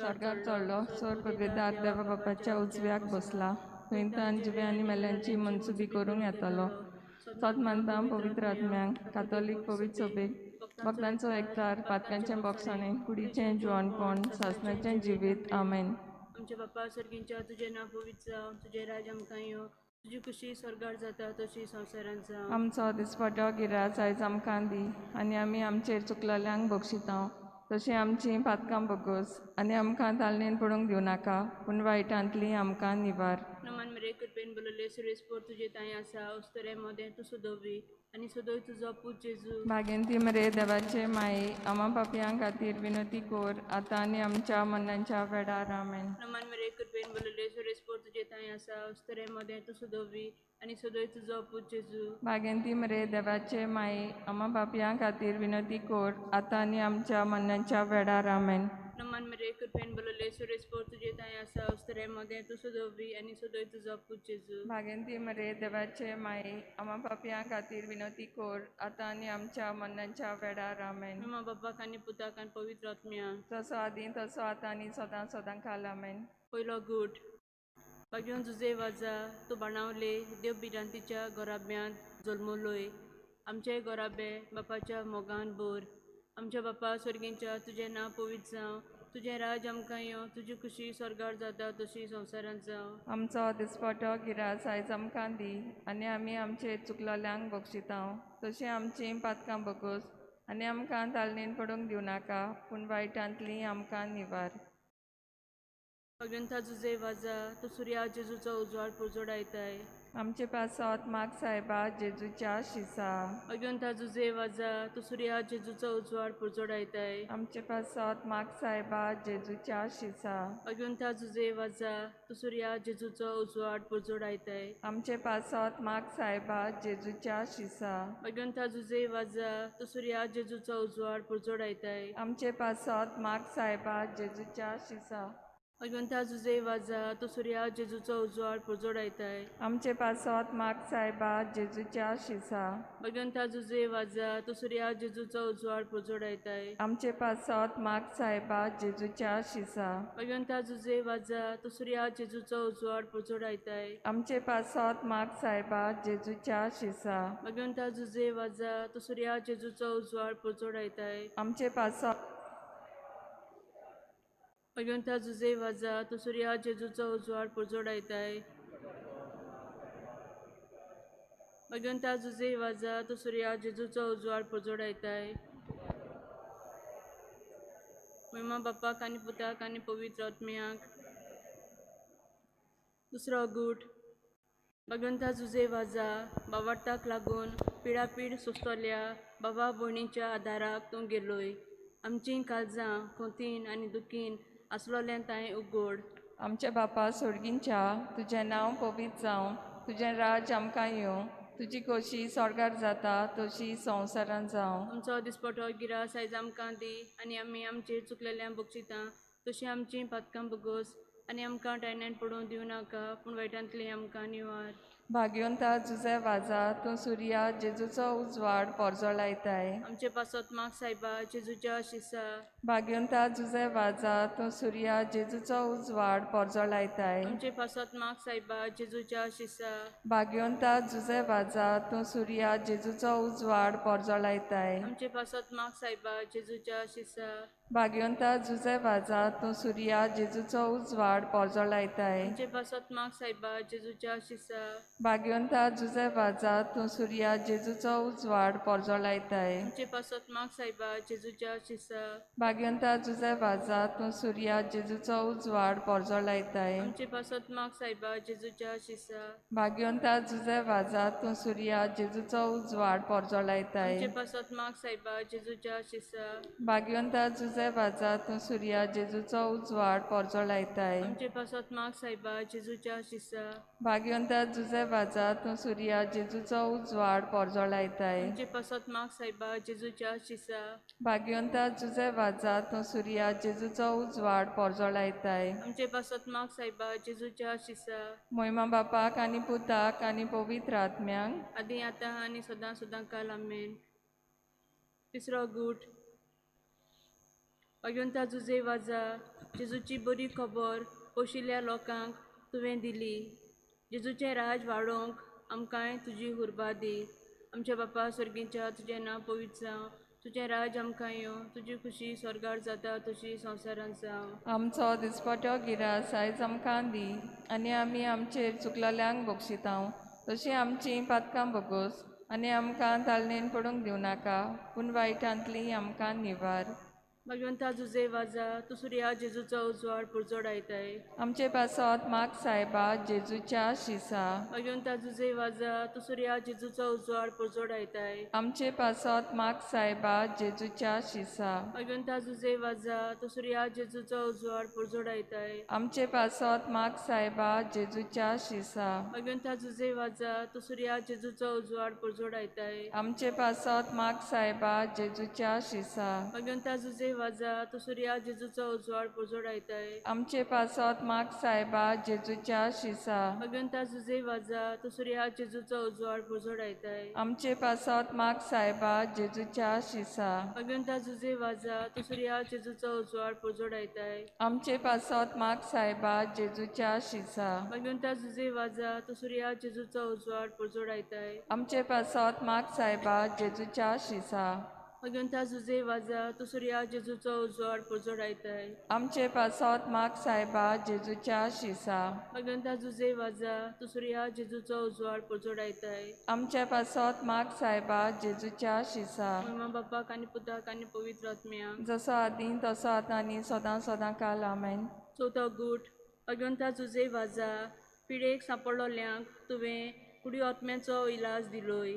स्वर्गार चढलो स्वर्गवेदात देवा बापाच्या उजव्याक बसला थंय तान जिवे आनी मेल्यांची मनसुबी करूंक येतलो सत मानता पवित्र आत्म्यांक कातोलीक पवित्र सभेक भक्तांचो एकचार पातकांचें बोगसणें कुडीचें जिवणपण सासणाचें जिवीत आमेन. आमच्या बापा सर्गींच्या तुझें नांव पवित्र जावं, तुझें राज आमकां येवं, तुजी खुशी स्वर्गार जाता तशी संवसारांत जावं. आमचो दिसपटो गिरास आयज आमकां दी आनी आमी आमचेर चुकलेल्यांक बक्षितांव तशीं आमचीं पातकां बगोस आनी आमकां तालणेन पडूंक दिवं नाका पूण वायटांतलीं आमकां निवार. नमान मेरे कृपेन बलले सुरेस्पोर तुजे ताई आसा उस्तरे मोदें तूं सोदोवी आनी सोदोय तुजो पूत जेजू. भागेंती मरे देवाचे माये आमा पापयां खातीर विनंती कोर आतां आनी आमच्या मरणाच्या वेळार आमेन. नमान मेरे कृपेन बलले सुरेस्पोर तुजे ताई आसा उस्तरे मोदें तूं सोदोवी आनी सोदोय तुजो पूत जेजू. भागेंती मरे देवाचे माये आमा पापयां खातीर विनंती कोर आतां आनी आमच्या मरणाच्या वेळार आमेन. नमान मेरे कृपेन बलले सुरेस्पोर तुजे ताई आसा उस्तरे मोदें तूं सोदोवी आनी सोदोय तुजो पूत जेजू. भागेंती मरे देवाचे माये आमा पापयां खातीर विनंती कोर आतां आनी आमच्या मरणाच्या वेळार आमेन. नमा बापाक आनी पुताक आनी पवित्र आत्म्यांक तसो आदीं तसो आतां आनी सदां सदांकाल आमेन. पयलो गूट भाग्योन जुजे वाजा तूं बाणावले देव बिरांतीच्या गोराब्यांत जल्मलोय आमचे गोराबे बापाच्या मोगान बोर. आमच्या बापा स्वर्गींच्या तुजें नांव पवित्र जावं, तुजें राज आमकां येवं, तुजी खुशी स्वर्गार जाता तशी संवसारांत जावं. आमचो दिसपटो गिरास आयज आमकां दी आनी आमी आमचेर चुकलोल्यांक बक्षितांव तशीं आमचीं पातकां बगोस आनी आमकां तालणेन पडूंक दिवं नाका पूण वायटांतलीं आमकां निवार. भगवंता जुजे वाजा तूं सुर्या जेजूचो उजवाड पुरजोड आयताय. आमचे पासत माग सायबा जेजूच्या शिसा. भगवंता जुजे वाजा तूं सुर्या जेजूचो उजवाड पुरजोड आयताय. आमचे पासत माग सायबा जेजूच्या शिसा. भगवंता जुजे वाजा तूं सुर्या जेजूचो उजवाड पुरजोड आयताय. आमचे पासत माग सायबा जेजूच्या शिसा. भगवंता जुजे वाजा तूं सुर्या जेजूचो उजवाड पुरजोड आयताय. आमचे पासत माग सायबा जेजूच्या शिसा. भगवंता जुजे वाजा तूं सुर्या जेजूचो उजवाड पुरजोड आयताय. आमचे पासत माग सायबा जेजूच्या शिसा. भगवंता जुजे वाजा तूं सुर्या जेजूचो उजवाड पुरजोड आयताय. आमचे पासत माग सायबा जेजूच्या शिसा. भगवंता जुजे वाजा तूं सुर्या जेजूचो उजवाड पुरजोड आयताय. आमचे पासत माग सायबा जेजूच्या शिसा. भगवंता जुजे वाजा तूं सुर्या जेजूचो उजवाड पुरजोड आयताय. आमचे पासत भगवंता जुजे वाजा तूं सुर्या जेजूचो उजवाड पुरजोड आयताय. भगवंता जुजे वाजा तूं सुर्या जेजूचो उजवाड पुरजोड आयताय. महिमा बापाक आनी पुताक आनी पवित्र आत्म्यांक. दुसरो गूट भगवंता जुजे वाजा बावार्थाक लागून पिडापीड सोंसतल्या भावा भयणीच्या आदाराक तूं गेलोय. आमचीं काळजां खोतीन आनी दुखीन आसलोलें तांय उगोड. आमच्या बापा सोडगींच्या तुजें नांव पवित्र जावं, तुजें राज आमकां येवं, तुजी खोशी स्वर्गार जाता तशी संवसारांत जावं. आमचो दिसपटो गिरास आयज आमकां दी आनी आमी आमचेर चुकलेल्यांक बक्षितां तशीं आमचीं पातकां बगोस आनी आमकां टायण्यान पडूंक दिवं नाका पूण वायटांतलीं आमकां निवार. भाग्यवंता जुजे वाजा तूं सुर्या जेजूचो उजवाड पोरजो लायताय. आमचे पासत माग सायबा जेजूच्या शिसा. भाग्यवंता जुजे वाजा तूं सुर्या जेजूचो उजवाड पोरजो लायताय. आमचे पासत माग सायबा जेजूच्या शिसा. भाग्यवंता जुजे वाजा तूं सुर्या जेजूचो उजवाड पोरजो लायताय. आमचे पासत माग सायबा जेजूच्या शिसा. भाग्यवंता जुजे वाजा तूं सुर्या जेजूचो उजवाड पोरजो लायताय. आमचे पासत माग सायबा जेजूच्या शिसा. भाग्यवंता जुजे वाजा तूं सुर्या जेजूचो उजवाड पोरजो लायताय. आमचे पासत माग सायबा जेजूच्या शिसा. भाग्यवंता जुजे वाजा तूं सुर्या जेजूचो उजवाड पोरजो लायताय. आमचे पासत माग सायबा जेजूच्या शिसा. भाग्यवंता जुजे वाजा तूं सुर्या जेजूचो उजवाड पोरजो लायताय. आमचे पासत माग सायबा जेजूच्या शिसा. भाग्यवंता जुजे वाजा तूं सुर्या जेजूचो उजवाड पोरजो लायताय. आमचे पासत माग सायबा जेजूच्या शिसा. भाग्यवंता जुजे वाजा तूं सुर्या जेजूचो उजवाड पोरजो लायताय. आमचे पासत माग सायबा जेजूच्या शिसा. भाग्यवंता जुजे वाजा तूं सुर्या जेजूचो उजवाड पोरजो लायताय. आमचे पासत माग सायबा जेजूच्या शिसा. महिमा बापाक आनी पुताक आनी पवित्र आत्म्यांक. आदी आतां आनी सदां सदां काल आमेन. तिसरो गूट भगवंता तुझे वाजा जेजूची बरी खबर पोशिल्ल्या लोकांक तुवें दिली जेजूचें राज वाडोवंक आमकांय तुजी उर्बा दी आमच्या बापा स्वर्गीच्या तुजें नांव पवित्र जावं तुजें राज आमकां येवं तुजी खुशी स्वर्गार जाता तशी संवसारांत जावं आमचो दिसपट्यो गिरास आयज आमकां दी आनी आमी आमचेर चुकलेल्यांक बक्षितांव तशीं आमचीं पातकां बोगोस आनी आमकां ताळणेन पडूंक दिवं नाका पूण वायटांतलीं आमकां निवार भगवंता तुझे वाजा तू सूर्या जेजूचो उजवाड पुरजोड आयताय आमचे पासत माग सायबा जेजूच्या शिसा भगवंता तुझे वाजा तू सूर्या जेजूचो उजवाड पुरजोड आयताय आमचे पासत माग सायबा जेजूच्या शिसा भगवंता तुझे वाजा तू सूर्या जेजूचो उजवाड पुरजोड आयताय आमचे पासत माग सायबा जेजूच्या शिसा भगवंता तुझे वाजा तू सूर्या जेजूचो उजवाड पुरजोड आयताय आमचे पासत माग सायबा जेजूच्या शिसा भगवंता तुझे वाजा तू सूर्या जेजूचो उजवाड पुरजोड आयताय आमचे पासत माग सायबा जेजूच्या शिसा भगवंता तुझे वाजा तू सूर्या जेजूचो उजवाड पुरजोड आयताय आमचे पासत माग सायबा जेजूच्या शिसा भगवंता तुझे वाजा तू सूर्या जेजूचो उजवाड पुरजोड आयताय आमचे पासत माग सायबा जेजूच्या शिसा भगवंता तुझे वाजा तू सूर्या जेजूचो उजवाड पुरजोड आयताय आमचे पासत माग सायबा जेजूच्या शिसा भगवंता तुझे वाजा तू सूर्या जेजूचो उजवाड पुरजोड आयताय आमचे पासत माग सायबा जेजूच्या शिसा भगवंता तुझे वाजा तू सूर्या जेजूचो उजवाड पुरजोड आयताय आमचे पासत माग सायबा जेजूच्या शिसा महिमा बापाक आनी पुताक आनी पवित्र आत्म्याक जसो आदीं तसो आतां आनी सदां काल आमेन चवथो गूट भगवंता तुझे वाजा पिडेक सांपडलोल्यांक तुवें कुडी आत्म्याचो इलाज दिलोय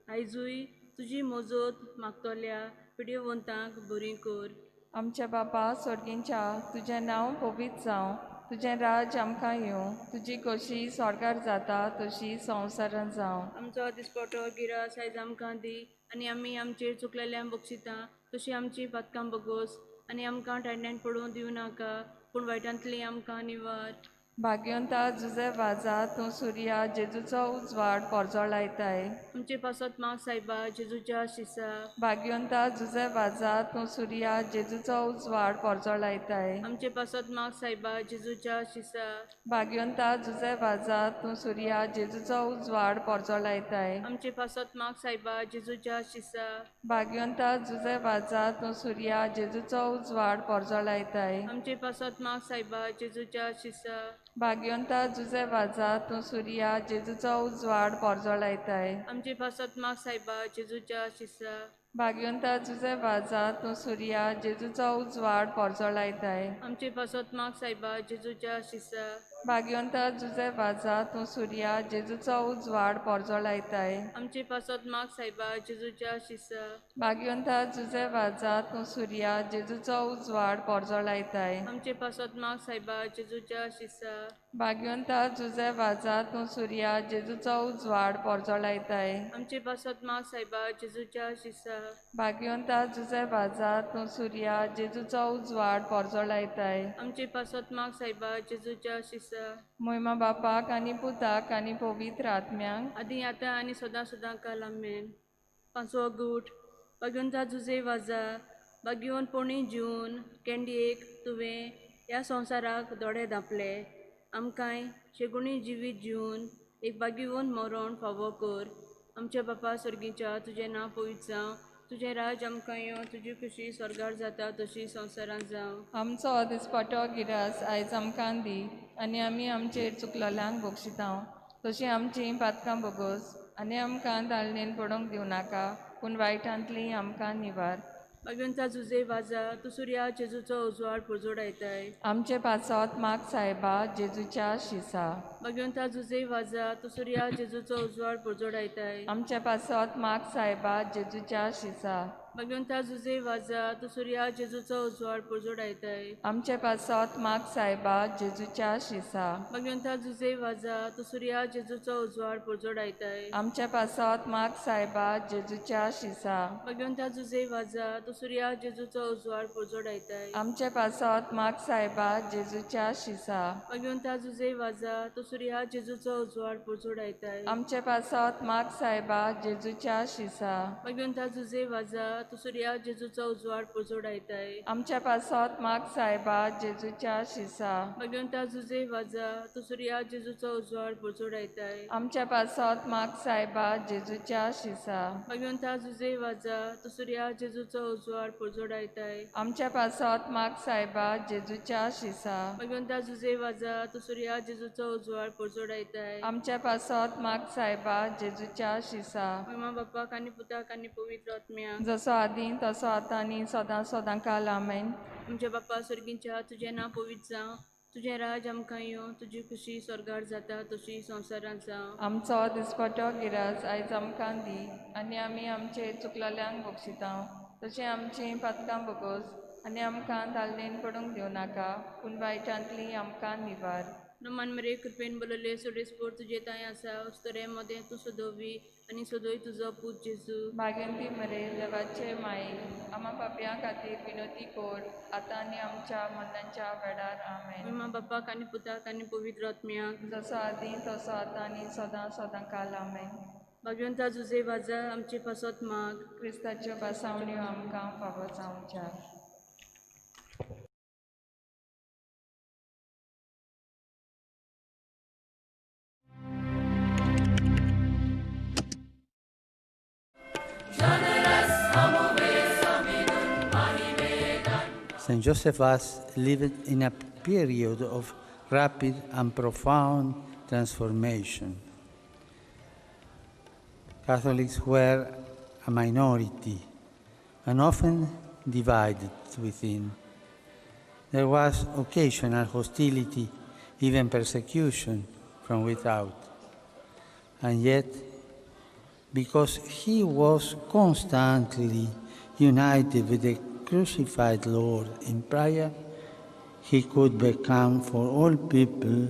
आयजूय तुजी मजत मागतोल्या पिड्येवंतांक बरी कर आमच्या बापा स्वर्गींच्या तुजें नांव पवित्र जावं तुजें राज आमकां येवं तुजी कशी स्वर्गार जाता तशी संवसारांत जावं आमचो दिसपटो गिरास आयज आमकां दी आनी आमी आमचेर चुकलेल्यांक बक्षितां तशी आमची पातकां बगोस आनी आमकां टायण्यान पडूं दिवं नाका पूण वायटांतलीं आमकां निवार भाग्यवंता जुजे वाजा तूं सुर्या जेजूचो उजवाड पोरजो लायताय आमचे पासत माग सायबा जेजूच्या शिसा भाग्यवंता जुजे वाजा तूं सुर्या जेजूचो उजवाड पोरजो लायताय आमचे पासत माग सायबा जेजूच्या शिसा भाग्यवंता जुजे वाजा तूं सुर्या जेजूचो उजवाड पोरजो लायताय आमचे पासत माग सायबा जेजूच्या शिसा भाग्यवंता जुजे वाजा तूं सुर्या जेजूचो उजवाड पोरजो लायताय आमचे पासत माग सायबा जेजूच्या शिसा भाग्यवंता जुजे वाजा तूं सुर्या जेजूचो उजवाड पोरजो लायताय आमचे पासत माग सायबा जेजूच्या शिसा भाग्यवंता जुजे वाजा तूं सुर्या जेजूचो उजवाड पोरजो लायताय आमचे पासत माग सायबा जेजूच्या शिसा भाग्यवंता जुजे वाजा तूं सुर्या जेजूचो उजवाड पोरजो लायताय आमचे पासत माग सायबा जेजूच्या शिसा भाग्यवंता जुजे वाजा तूं सुर्या जेजूचो उजवाड पोरजो लायताय आमचे पासत माग सायबा जेजूच्या शिसा भाग्यवंता जुजे वाजा तूं सुर्या जेजूचो उजवाड पोरजो लायताय आमचे पासत माग सायबा जेजूच्या शिसा भाग्यवंता जुजे वाजा तूं सुर्या जेजूचो उजवाड पोरजो लायताय आमचे पासत माग सायबा जेजूच्या शिसा मोहिमा बापाक आनी पुताक आनी पवित्र आत्म्यांक आदी आतां आनी सदां काल आमेन पांचवो गूट भगवंता तुझे वाजा भाग्यवन पोणी जिवन केंडयेक तुवें ह्या संवसाराक दोळे धापले आमकांय शेगुणी जिवीत जिवन एक भाग्यवन मरण फावो कर आमच्या बापा स्वर्गीच्या तुजें नांव पवित्र जावं तुजें राज आमकां येवं तुजी खुशी स्वर्गार जाता तशी संवसारांत जावं आमचो दिसपटो गिरास आयज आमकां दी आनी आमी आमचेर चुकलेल्यांक बक्षितांव तशीं आमचीं पातकां बोगोस आनी आमकां ताळणेन पडोवंक दिवं नाका पूण वायटांतलीं आमकां निवार भगवंता तुझे वाजा तूं सुर्या जेजूचो उजवाड पुरजोड आयताय आमचे पासत माग सायबा जेजूच्या शिसा भगवंता तुझे वाजा तूं सुर्या जेजूचो उजवाड पुरजोड आयताय आमचे पासत माग सायबा जेजूच्या शिसा भगवंता तुझे वाजा तूं सुर्या जेजूचो उजवाड पुरजोड आयताय आमचे पासत माग सायबा जेजूच्या शिसा भगवंता तुझे वाजा तूं सुर्या जेजूचो उजवाड पुरजोड आयताय आमचे पासत माग सायबा जेजूच्या शिसा भगवंता तुझे वाजा तूं सुर्या जेजूचो उजवाड पुरजोड आयताय आमचे पासत माग सायबा जेजूच्या शिसा भगवंता तुझे वाजा तूं सुर्या जेजूचो उजवाड पुरजोड आयताय आमचे पासत माग सायबा जेजूच्या शिसा भगवंता तुझे वाजा तू सूर्या जेजूचो उजवाड पोजोडायताय आमच्या पासत माग सायबा जेजूच्या शिसा भगवंता जुजे वाजा तू सूर्या जेजूचो उजवाड पोजोडायताय आमच्या पासत माग सायबा जेजूच्या शिसा भगवंता जुजे वाजा तू सूर्या जेजूचो उजवाड पोजोडायताय आमच्या पासत माग सायबा जेजूच्या शिसा भगवंता जुजे वाजा तू सूर्या जेजूचो उजवाड पोजोडायताय आमच्या पासत माग सायबा जेजूच्या शिसा महिमा बापाक आनी पुताक आनी पवित्र आत्म्याक जसो आदीं तसो आतां आनी सदां सदां काल आमेन आमच्या बापा सर्गींच्या तुजें नांव पवित्र जावं तुजें राज आमकां येवं तुजी खुशी स्वर्गार जाता तशी संवसारांत जावं आमचो दिसपटो गिरास आयज आमकां दी आनी आमी आमचे चुकलेल्यांक बक्षिता तशें आमचीं पातकां बगोस आनी आमकां दालदेन पडूंक दिवं नाका पूण वायटांतली आमकां निवार नमान मरे कृपेन बलले सोडेस्पोर तुजे ताय आसा उस्तरे मदें तूं सदोवी आनी सदोय तुजो पूत जेजू भाग्यवंती मरे देवाचे माई आम्हा पापयां खातीर विनोती कोर आतां आनी आमच्या मरणाच्या वेळार आमेन महिमा बापाक आनी पुताक आनी पवित्र आत्म्याक जसो आदीं तसो आतां आनी सदां सदां काल आमेन भगवंता जुजे वाजा आमचे पासत माग क्रिस्ताच्यो पासावण्यो आमकां फावो जावच्या Saint Josephus lived in a period of rapid and profound transformation. Catholics were a minority and often divided within. There was occasional hostility, even persecution from without. And yet, because he was constantly united with the crucified Lord in prayer, he could become for all people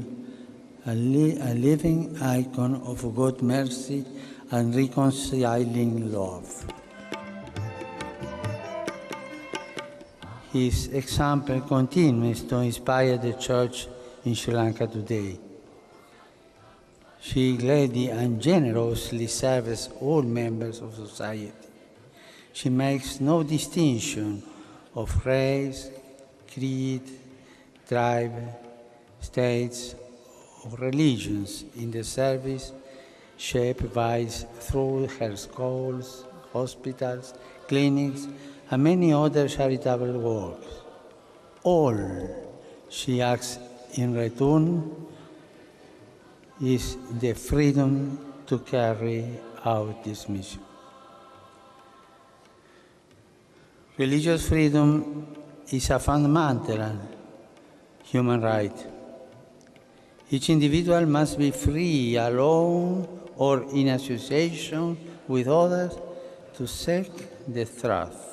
a living icon of God's mercy and reconciling love. His example continues to inspire the Church in Sri Lanka today. She gladly and generously serves all members of society. She makes no distinction of race, creed, tribe, states, or religions in the service she provides through her schools, hospitals, clinics, and many other charitable works. All she asks in return is the freedom to carry out this mission. Religious freedom is a fundamental human right. Each individual must be free, alone or in association with others, to seek the truth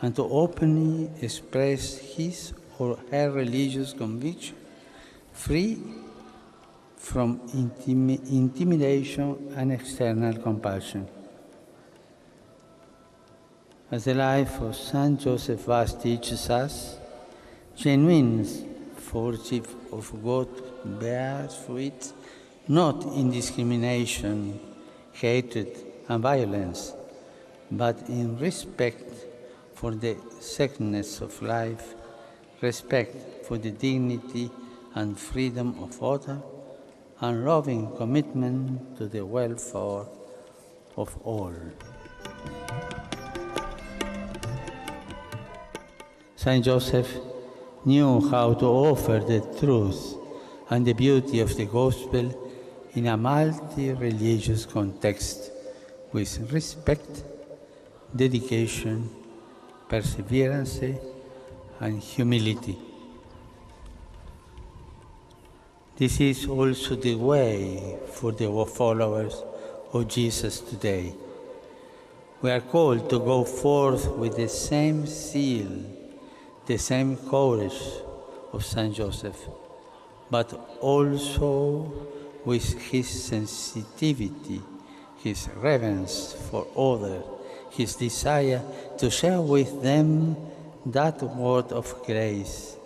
and to openly express his or her religious conviction, free from intimidation and external compulsion. As the life of Saint Joseph Vaz teaches us, genuine worship of God bears fruit not in discrimination, hatred, and violence, but in respect for the sacredness of life, respect for the dignity and freedom of others, and loving commitment to the welfare of all. Saint Joseph knew how to offer the truth and the beauty of the gospel in a multi-religious context with respect, dedication, perseverance, and humility. This is also the way for the followers of Jesus today. We are called to go forth with the same zeal, the same courage of Saint Joseph, but also with his sensitivity, his reverence for others, his desire to share with them that word of grace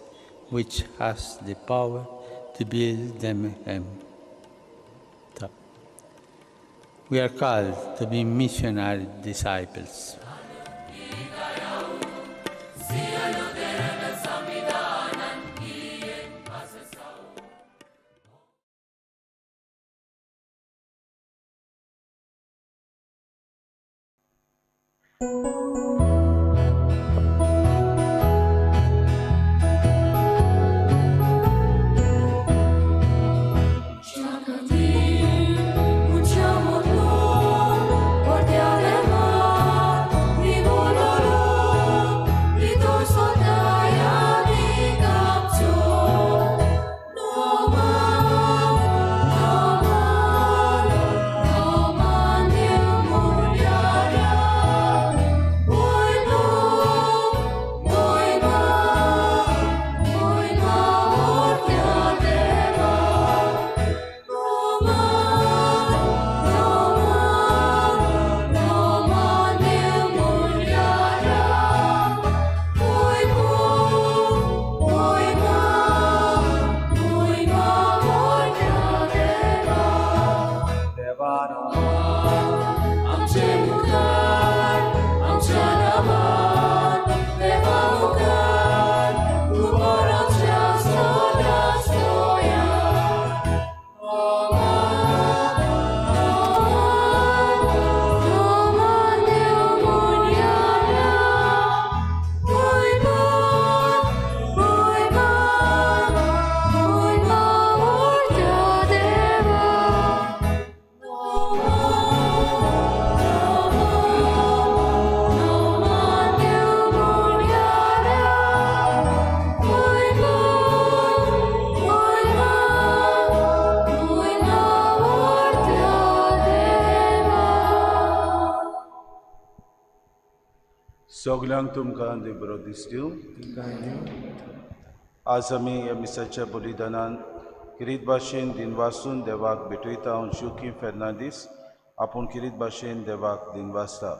which has the power to build them up. We are called to be missionary disciples. सगल्यांक तुमकां देव बरो दीस दिवं. आज आमी ह्या मिसाच्या बलिदानान किरीत भाशेन दिनवासून देवाक भेटयता. हांव जोकीम फेर्नांदीस आपूण किरीत भाशेन देवाक दिनवासता,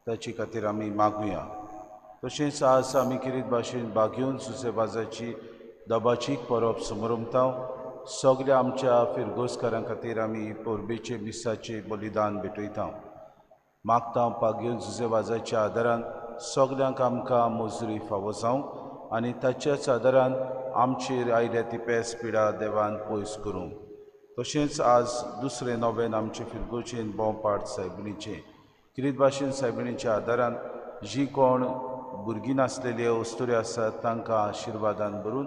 ताचे खातीर आमी मागुया. तशेंच आज आमी किरीत भाशेन बागेवन सुसेवाजाची दबाचीक परब समोरमता. सगल्या आमच्या फिरगोसकारां खातीर आमी पोरबेचे मिसाचे बलिदान भेटयता. मागता पागेवन सुसेवाजाच्या आदारान सगल्यांक आमकां मजुरी फावो जावं आनी ताच्याच आदारान आमचेर आयल्या ती पेस पिडा देवान पयस करूं. तशेंच आज दुसरें नवें आमचे फिरगोचेन बोंपाट सायबिणीचें किरीत भाशेन सायबिणीच्या आदारान जीं कोण भुरगीं नासलेली अस्तुरी आसात तांकां आशिर्वादान भरून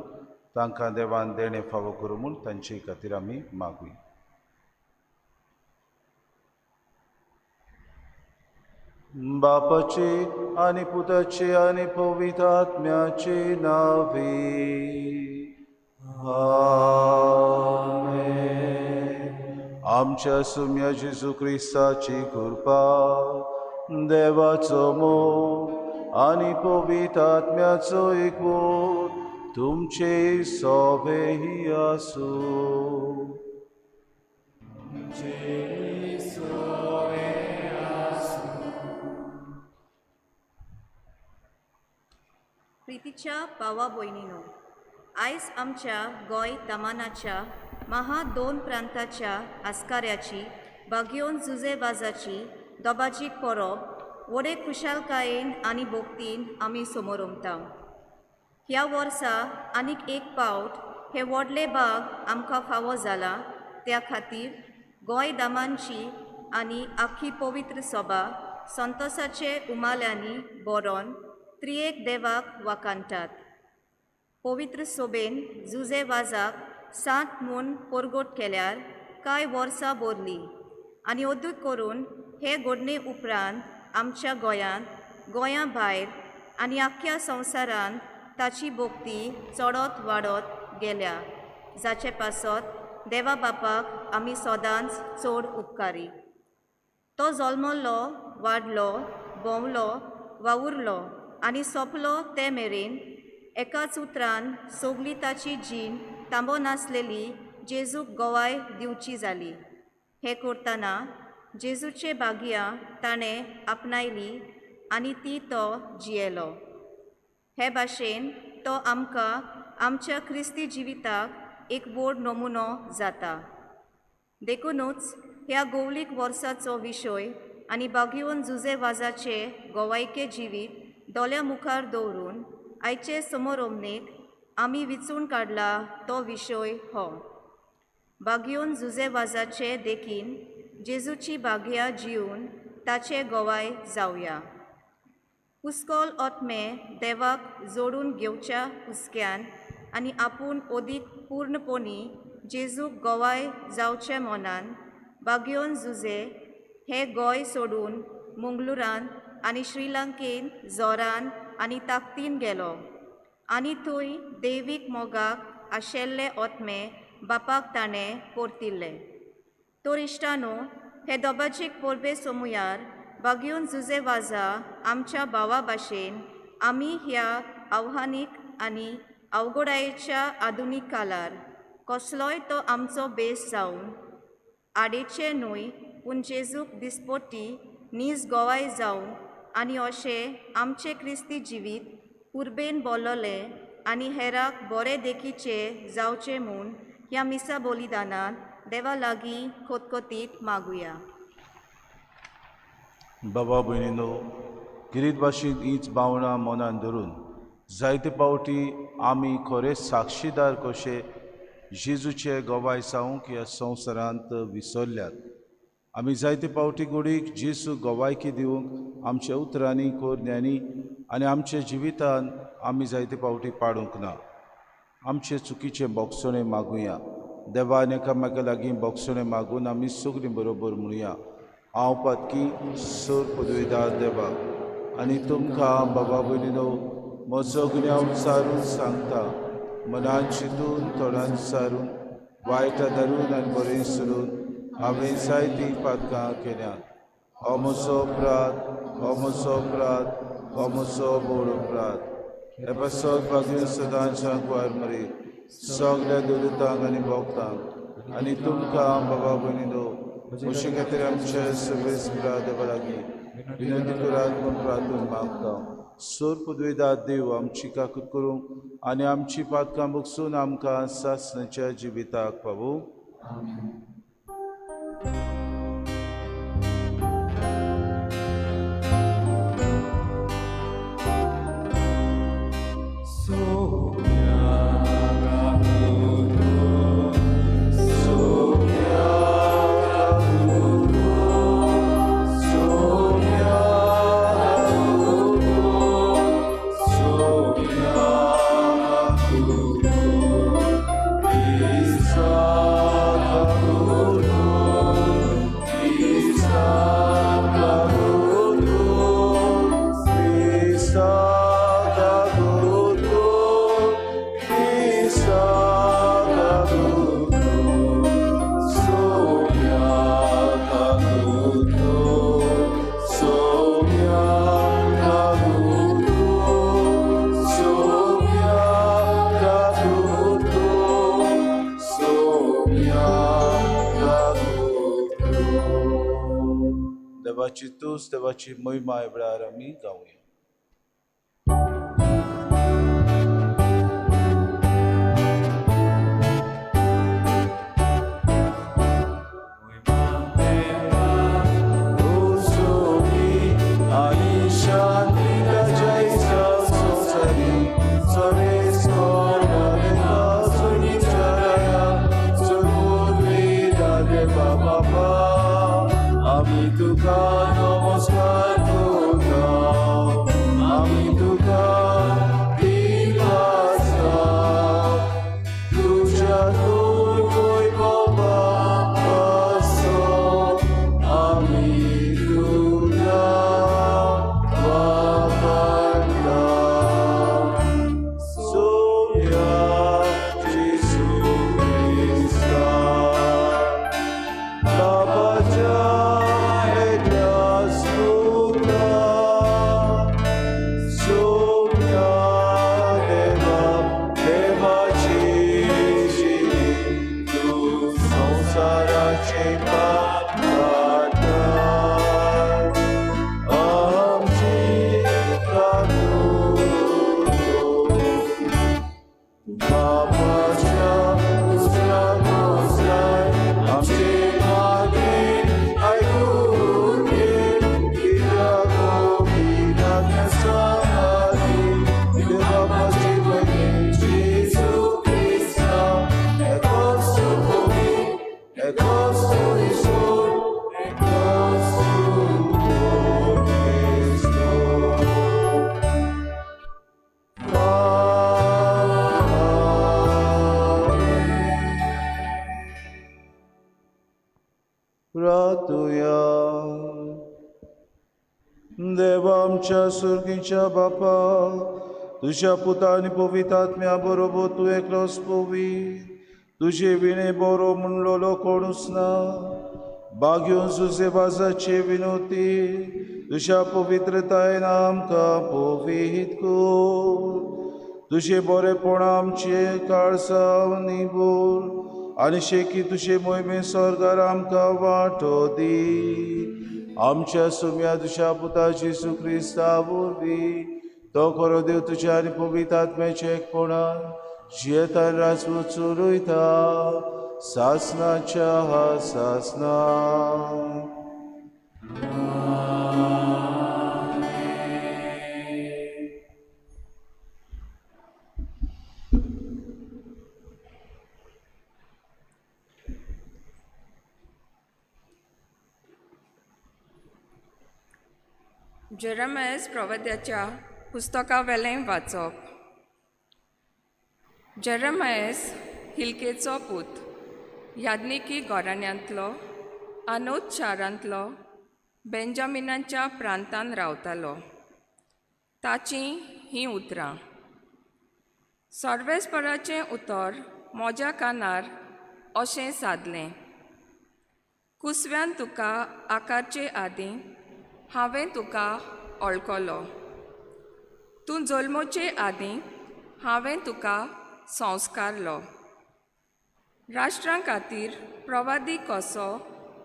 तांकां देवान देणें फावो करूं म्हूण तांचे खातीर आमी मागुया. बापाचे आनी पुताचे आनी पवित्र आत्म्याचे नावे आमेन. आमच्या सुम्या जेजू क्रिस्ताची कृपा, देवाचो मोग आनी पवित्र आत्म्याचो एकवट तुमचे सोबेही आसूं. प्रितीच्या भावा भयणीनो, आयज आमच्या गोंय दमानाच्या महा 2 प्रांताच्या आस्काऱ्याची बागेवन जुजेबाजाची दोबाजीक परब व्हडे खुशालकायेन आनी भोगतीन आमी समोरमता. ह्या वर्सा आनीक एक पावट हे व्हडले बाग आमकां फावो जाला. त्या खातीर गोंय दामांची आनी आख्खी पवित्र सभा संतोसाचे उमाल्यांनी बरोवन त्रियेक देवाक वाकांतात. पवित्र सोबेन जुजेबाजाक 7 म्हूण परगोट केल्यार कांय वर्सां भोरली आनी अदूक करून हे घडणे उपरांत आमच्या गोंया भायर आनी आख्ख्या संवसारांत ताची भोगती चडत वाडत गेल्या, जाचे पासत देवा बापाक आमी सदांच चड उपकारी. तो जल्मलो, वाडलो, भोंवलो वा उरलो आनी सोंपलो ते मेरेन एकाच उतरान सगली ताची जीण तांबो नासलेली जेजूक गोवाय दिवची जाली. हे करतना जेजूचे बागिया ताणें आपणायली आनी ती तो जियेलो. हे भाशेन तो आमकां आमच्या क्रिस्ती जिविताक एक व्हड नमुनो जाता. देखूनच ह्या गौलीक वर्साचो विशय आनी बागयोन जुजेवाजाचे गोवायके जिवीत दोल्या मुखार दवरून आयचे समोरोमनेक आमी विचून काडला तो विशय हो. बागयोन जुजेवाजाचे देखीन जेजूची बागया जिवन ताचे गोवाय जावया. हुस्कोल ओतमे देवाक जोडून घेवच्या हुस्क्यान आनी आपूण ओदीक पूर्णपणी जेजूक गोवाय जावचे मोनान बागयोन जुजे हे गोंय सोडून मंगळुरान आनी श्रीलंकेन जोरान आनी ताकतीन गेलो आनी थंय दैवीक मोगाक आशेल्ले ओतमे बापाक ताणें परतिल्ले. तो इश्टानो, हे दोबाजीक परबे सोमुयार बागयोन जुजेवाजा आमच्या भावा भाशेन आमी ह्या आव्हानीक आनी अवघडायेच्या आधुनीक काळार कसलोय तो आमचो बेस जावन आडेचे न्हय पूण जेजूक दिसपोटी नीज गोवाय जावं आनी अशें आमचे क्रिस्ती जिवीत पुर्बेन बोलोले आनी हेराक बरे देखीचे जावचे म्हूण ह्या मिसा बलिदानांत देवा लागीं खोतखोतीत मागुया. बाबा भयणीनो, गिरीत भाशेन हीच भावना मनान धरून जायते पावटी आमी खरेंच साक्षीदार कशे जेजूचे गोवाय जावंक ह्या संवसारांत विसरल्यात. आमी जायते पावटी गोडीक जेजू गोवायकी दिवंक आमच्या उतरांनी कोरण्यांनी आनी आमच्या जिवितान आमी जायते पावटी पाडूंक ना. आमचे चुकीचे बोगसणे मागुया. देवान एकामेका लागीं बोगसणे मागून आमी सगळीं बरोबर म्हणुया. हांव पातकी सोर पदवेदार देवा आनी तुमकां बाबा भयणीनो म्हजो गुन्यांव विचारून सांगता. मनान चिंतून तोंडान विचारून वायटा धरून आनी बरें सरून हांवें जायतीं पातकां केल्यात. हो म्हजो अपराध, हो म्हजो अपराध, हो म्हजो बोड अपराध. हे पासत बागेन सदांच्या कुवार मरे सगल्या दलितांक आनी भोगतांक आनी तुमकां बाबा भयणीनो अशे खातीर आमच्या सर्वेस्परा देवा लागीं विनंती करात म्हूण प्रार्थना मागता. सोर पदवेदार देव आमची काकूट करूंक आनी आमची पातकां बगसून आमकां सासणाच्या जिविताक पावूंक. देवाची तूस देवाची महिमा वेळार आमी गावया. Amche तुया. देवा आमच्या सुर्गीच्या बापा, तुझ्या पुता आणि पवित्र आत्म्या बरोबर तू एकलोच पवित्र, तुझे विणे बरो म्हणलोलो कोणूच ना. बाग्योन तुझे बाजाचे विनोती, तुझ्या पवित्रतायेन आमकां पवित्र कर. तुझे बरेपण आमचे काळजां निभूर आनी शेकी तुझे मोहिमे स्वर्गार आमकां वांटो दी. आमच्या सुम्या तुझ्या पुता जेजू क्रिस्ता वरवीं तो खरो देव तुझ्या आनी पवित्र आत्म्याचे एकपणान जियेता आनी राजवट चलयता सासनाच्या सासना. जेरेमियास प्रवाद्याच्या पुस्तका वेलें वाचप. जेरेमियास हिल्केचो पूत, यादनिकी घराण्यांतलो, आनोत शारांतलो, बेंजामिनाच्या प्रांतान रावतालो. ताचीं हीं उतरां. सर्वेस्पराचें उतर म्हज्या कानार अशें सादलें. कुसव्यान तुका आकारचे आदीं हांवें तुका वळखलो. तूं जल्मोचे आदीं हांवें तुका संस्कारलो. राष्ट्रां खातीर प्रवादी कसो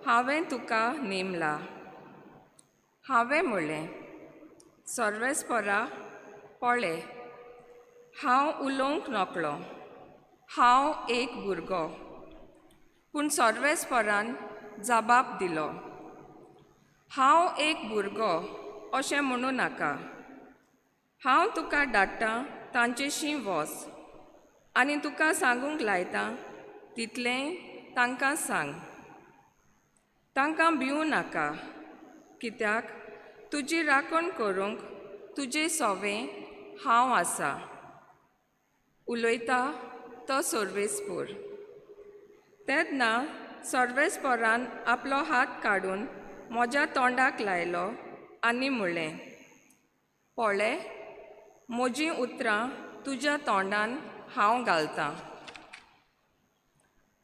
हांवें तुका नेमला. हांवें म्हणलें, सर्वेस्परा पळय, हांव उलोवंक नकळो, हांव एक भुरगो. पूण सर्वेस्परान जबाब दिलो, हांव एक भुरगो अशें म्हणूं नाका. हांव तुका धाडटां तांचेशीं वच आनी तुका सांगूंक लायतां तितलें तांकां सांग. तांकां भिवूं नाका, कित्याक तुजी राखण करूंक तुजे सोवें हांव आसा. उलयता तो सर्वेस्पर. तेन्ना सर्वेस्परान आपलो हात काडून म्हज्या तोंडाक लायलो आनी म्हणलें, पळय, म्हजीं उतरां तुज्या तोंडान हांव घालतां.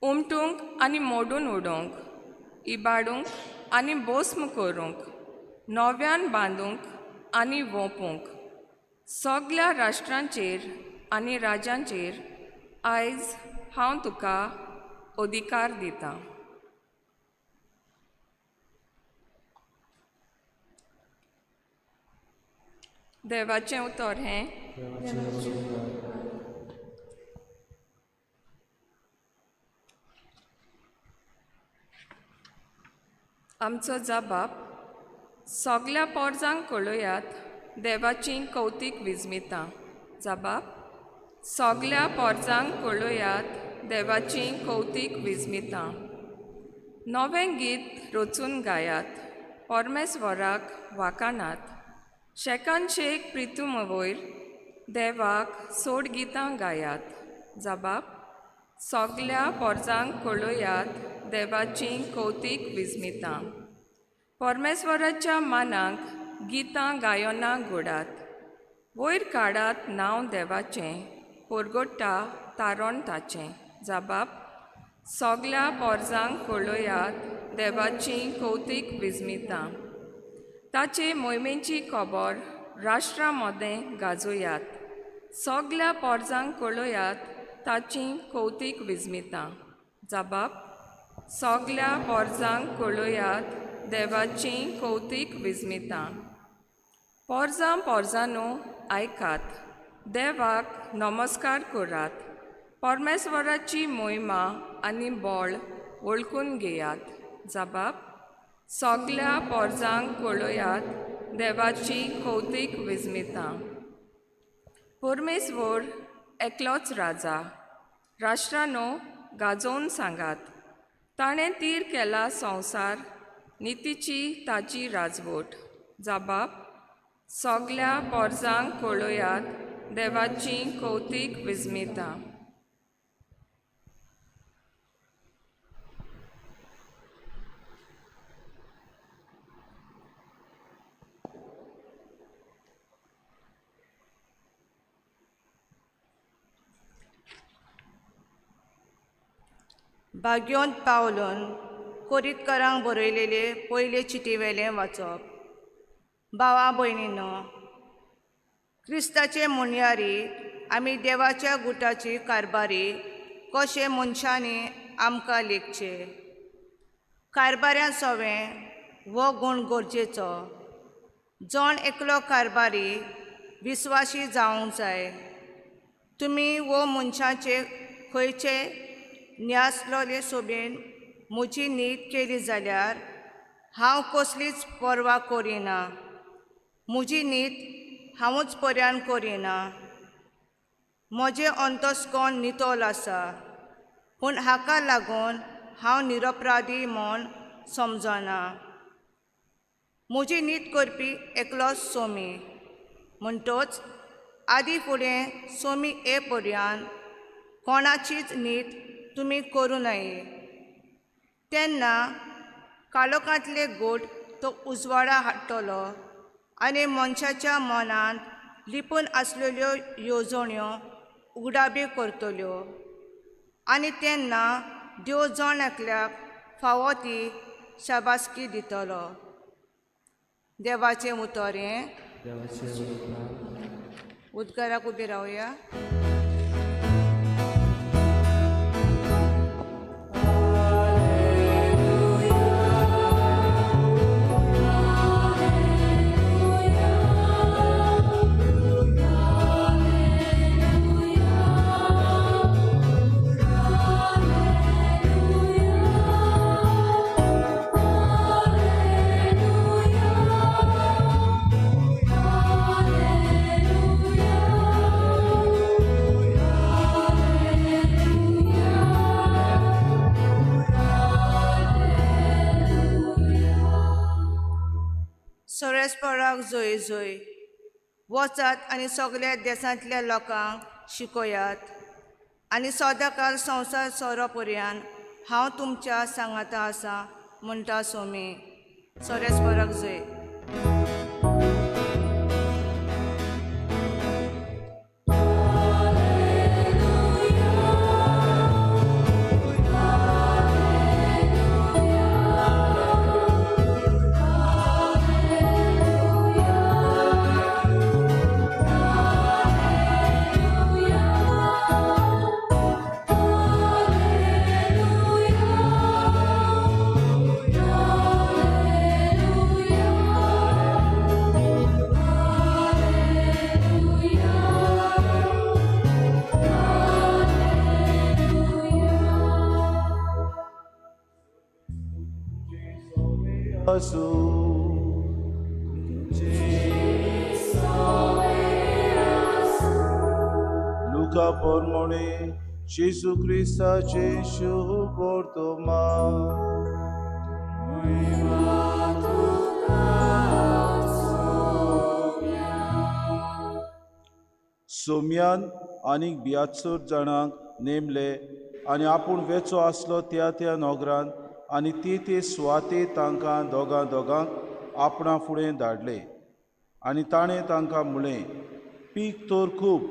उमटूंक आनी मोडून उडोवंक, इबाडूंक आनी भस्म करूंक, नव्यान बांदूंक आनी वोपूंक, सगल्या राष्ट्रांचेर आनी राज्यांचेर आयज हांव तुका अधिकार दितां. देवाचें उतर हें. आमचो जबाब. सगल्या पोरजांक कळयात देवाची कौतीक विजमितां. जबाब. सगल्या पोरजांक कळयात देवाची कौतीक विजमितां. नवें गीत रचून गायात, परमेस्वराक वाखाणात. शेकान शेक प्रितूम वयर देवाक सोड गितां गायात. जबाब. सगल्या पोरजांक कळयात देवाची कौतीक विजमितां. परमेस्वराच्या मानाक गितां गायोना घोडात. वयर काडात नांव देवाचें, परगोडटा तारण ताचें. जबाब. सगल्या पोरजांक कळयात देवाची कौतीक विजमितां. ताचे मोहिमेची खबर राष्ट्रां मदें गाजोयात. सगल्या पोरजांक कळयात ताची कौतीक विजमितां. जबाब. सगल्या पोरजांक कळयात देवाची कौतीक विजमितां. पोरजां पोरजांनो आयकात, देवाक नमस्कार करात. परमेस्वराची मोहिमा आनी बळ वळखून घेयात. जबाब. सगल्या पोरजांक कळयात देवाची कौतीक विजमितां. परमेस्वर एकलोच राजा. राष्ट्रांनो गाजोवन सांगात, ताणें तीर केला संवसार, नितीची ताची राजवट. जबाब. सगल्या पोरजांक कळयात देवाची कौतीक विजमितां. भाग्योंत पावलून कोरीतकारांक बरयलेले पयले चिटीवेलें वाचप. भावा भयणींनो, क्रिस्ताचे मुणयारी आमी देवाच्या गुटाची कारभारी कशे मनशांनी आमकां लेखचे. कारभाऱ्यां सवें हो गूण गरजेचो. जण एकलो कारभारी विस्वासी जावंक जाय. तुमी वो मनशाचे खंयचे न्यासलोले सोबेन म्हजी नीत केली जाल्यार हांव कसलीच पर्वा करिना. म्हजी नीत हांवूच पर्यान करिना. म्हजें अंतस्कोण नितोल आसा, पूण हाका लागून हांव निरपराधी म्हूण समजना. म्हजी नीत करपी एकलोच सोमी. म्हणटच आदी फुडें सोमी ये पर्यान कोणाचीच नीत तुमी करूं नये. तेन्ना काळोखांतले गोट तो उजवाडा हाडटलो आनी मनशाच्या मनांत लिपून आसलेल्यो येवजण्यो उगडाबी करतल्यो. आनी तेन्ना देव जण एकल्याक फावो ती शाबासकी दितलो. देवाचें उतोरें. उद्गाराक उबी रावया. सोरेस्पराक जय जय. वचात आनी सगळ्या देशांतल्या लोकांक शिकयात आनी सदांकाळ संवसार सोरो पर्यान हांव तुमच्या सांगाता आसा म्हणटा सोमी. सोरेस्पराक जय. Luca pormone Gesù Cristo Gesù portoma. सोम्यान आनीक 72 जाणांक नेमले आनी आपूण वेचो आसलो त्या नोगरान आनी ते सुवाते तांकां दोगांक आपणा फुडें धाडले. आनी ताणें तांकां म्हळें, पीक तर खूब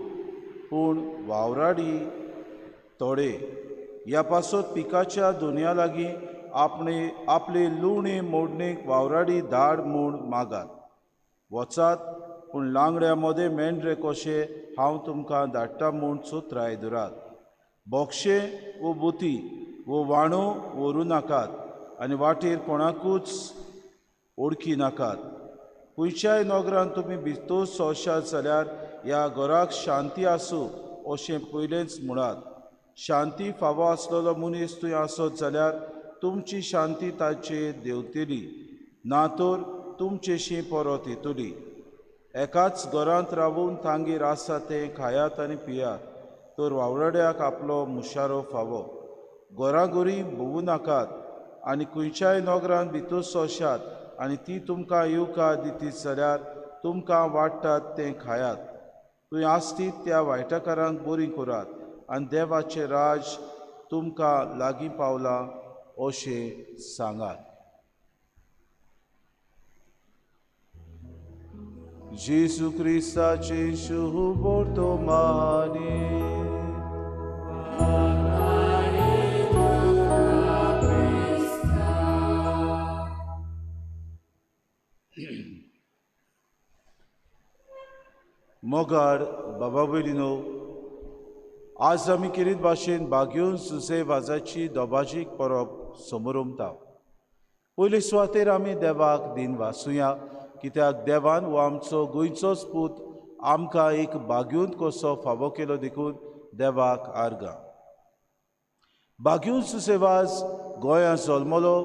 पूण वावराडी थोडे. ह्या पासत पिकाच्या दोनया लागीं आपले लुणे मोडणेक वावराडी धाड म्हूण मागात. वचात, पूण लांगड्या मोदे मेंढरे कशे हांव तुमकां धाडटा म्हूण चूत रायदुरात. बोक्षे वो बुती वो वाणो व्हरू नाकात आनी वाटेर कोणाकूच ओळखी नाकात. खंयच्याय नोगरान तुमी भितर सोशात जाल्यार ह्या घराक शांती आसूं अशें पयलेंच म्हणात. शांती फावो आसलेलो मनीस थंय आसत जाल्यार तुमची शांती ताचेर देंवतली, ना तर तुमचेशी परत येतली. एकाच घरांत रावून तांगेर आसा तें खायात आनी पियात, तर वावराड्याक आपलो मुशारो फावो. घोराघोरी भोवूं नाकात आनी खंयच्याय नोगरान भितर सोशात आनी ती तुमकां येवकार दितीत जाल्यार तुमकां वाडटात तें खायात. थंय आसतीत त्या वायटाकारांक बरी करात आनी देवाचें राज तुमकां लागीं पावलां अशें सांगात. जेसू क्रिस्ताचे शुभ वर्तमाने मोगाड बाबा भयणीनो, आज आमी किरीत भाशेन बागेवन सुसे वाजाची दोबाजीक परब समोर उमता. पयले सुवातेर आमी देवाक दिन वासुया, कित्याक देवान हो आमचो गोंयचोच पूत आमकां एक बागेवन कसो फावो केलो देखून देवाक आर्गां. बागेवन सुसेवाज गोंयांत जल्मलो.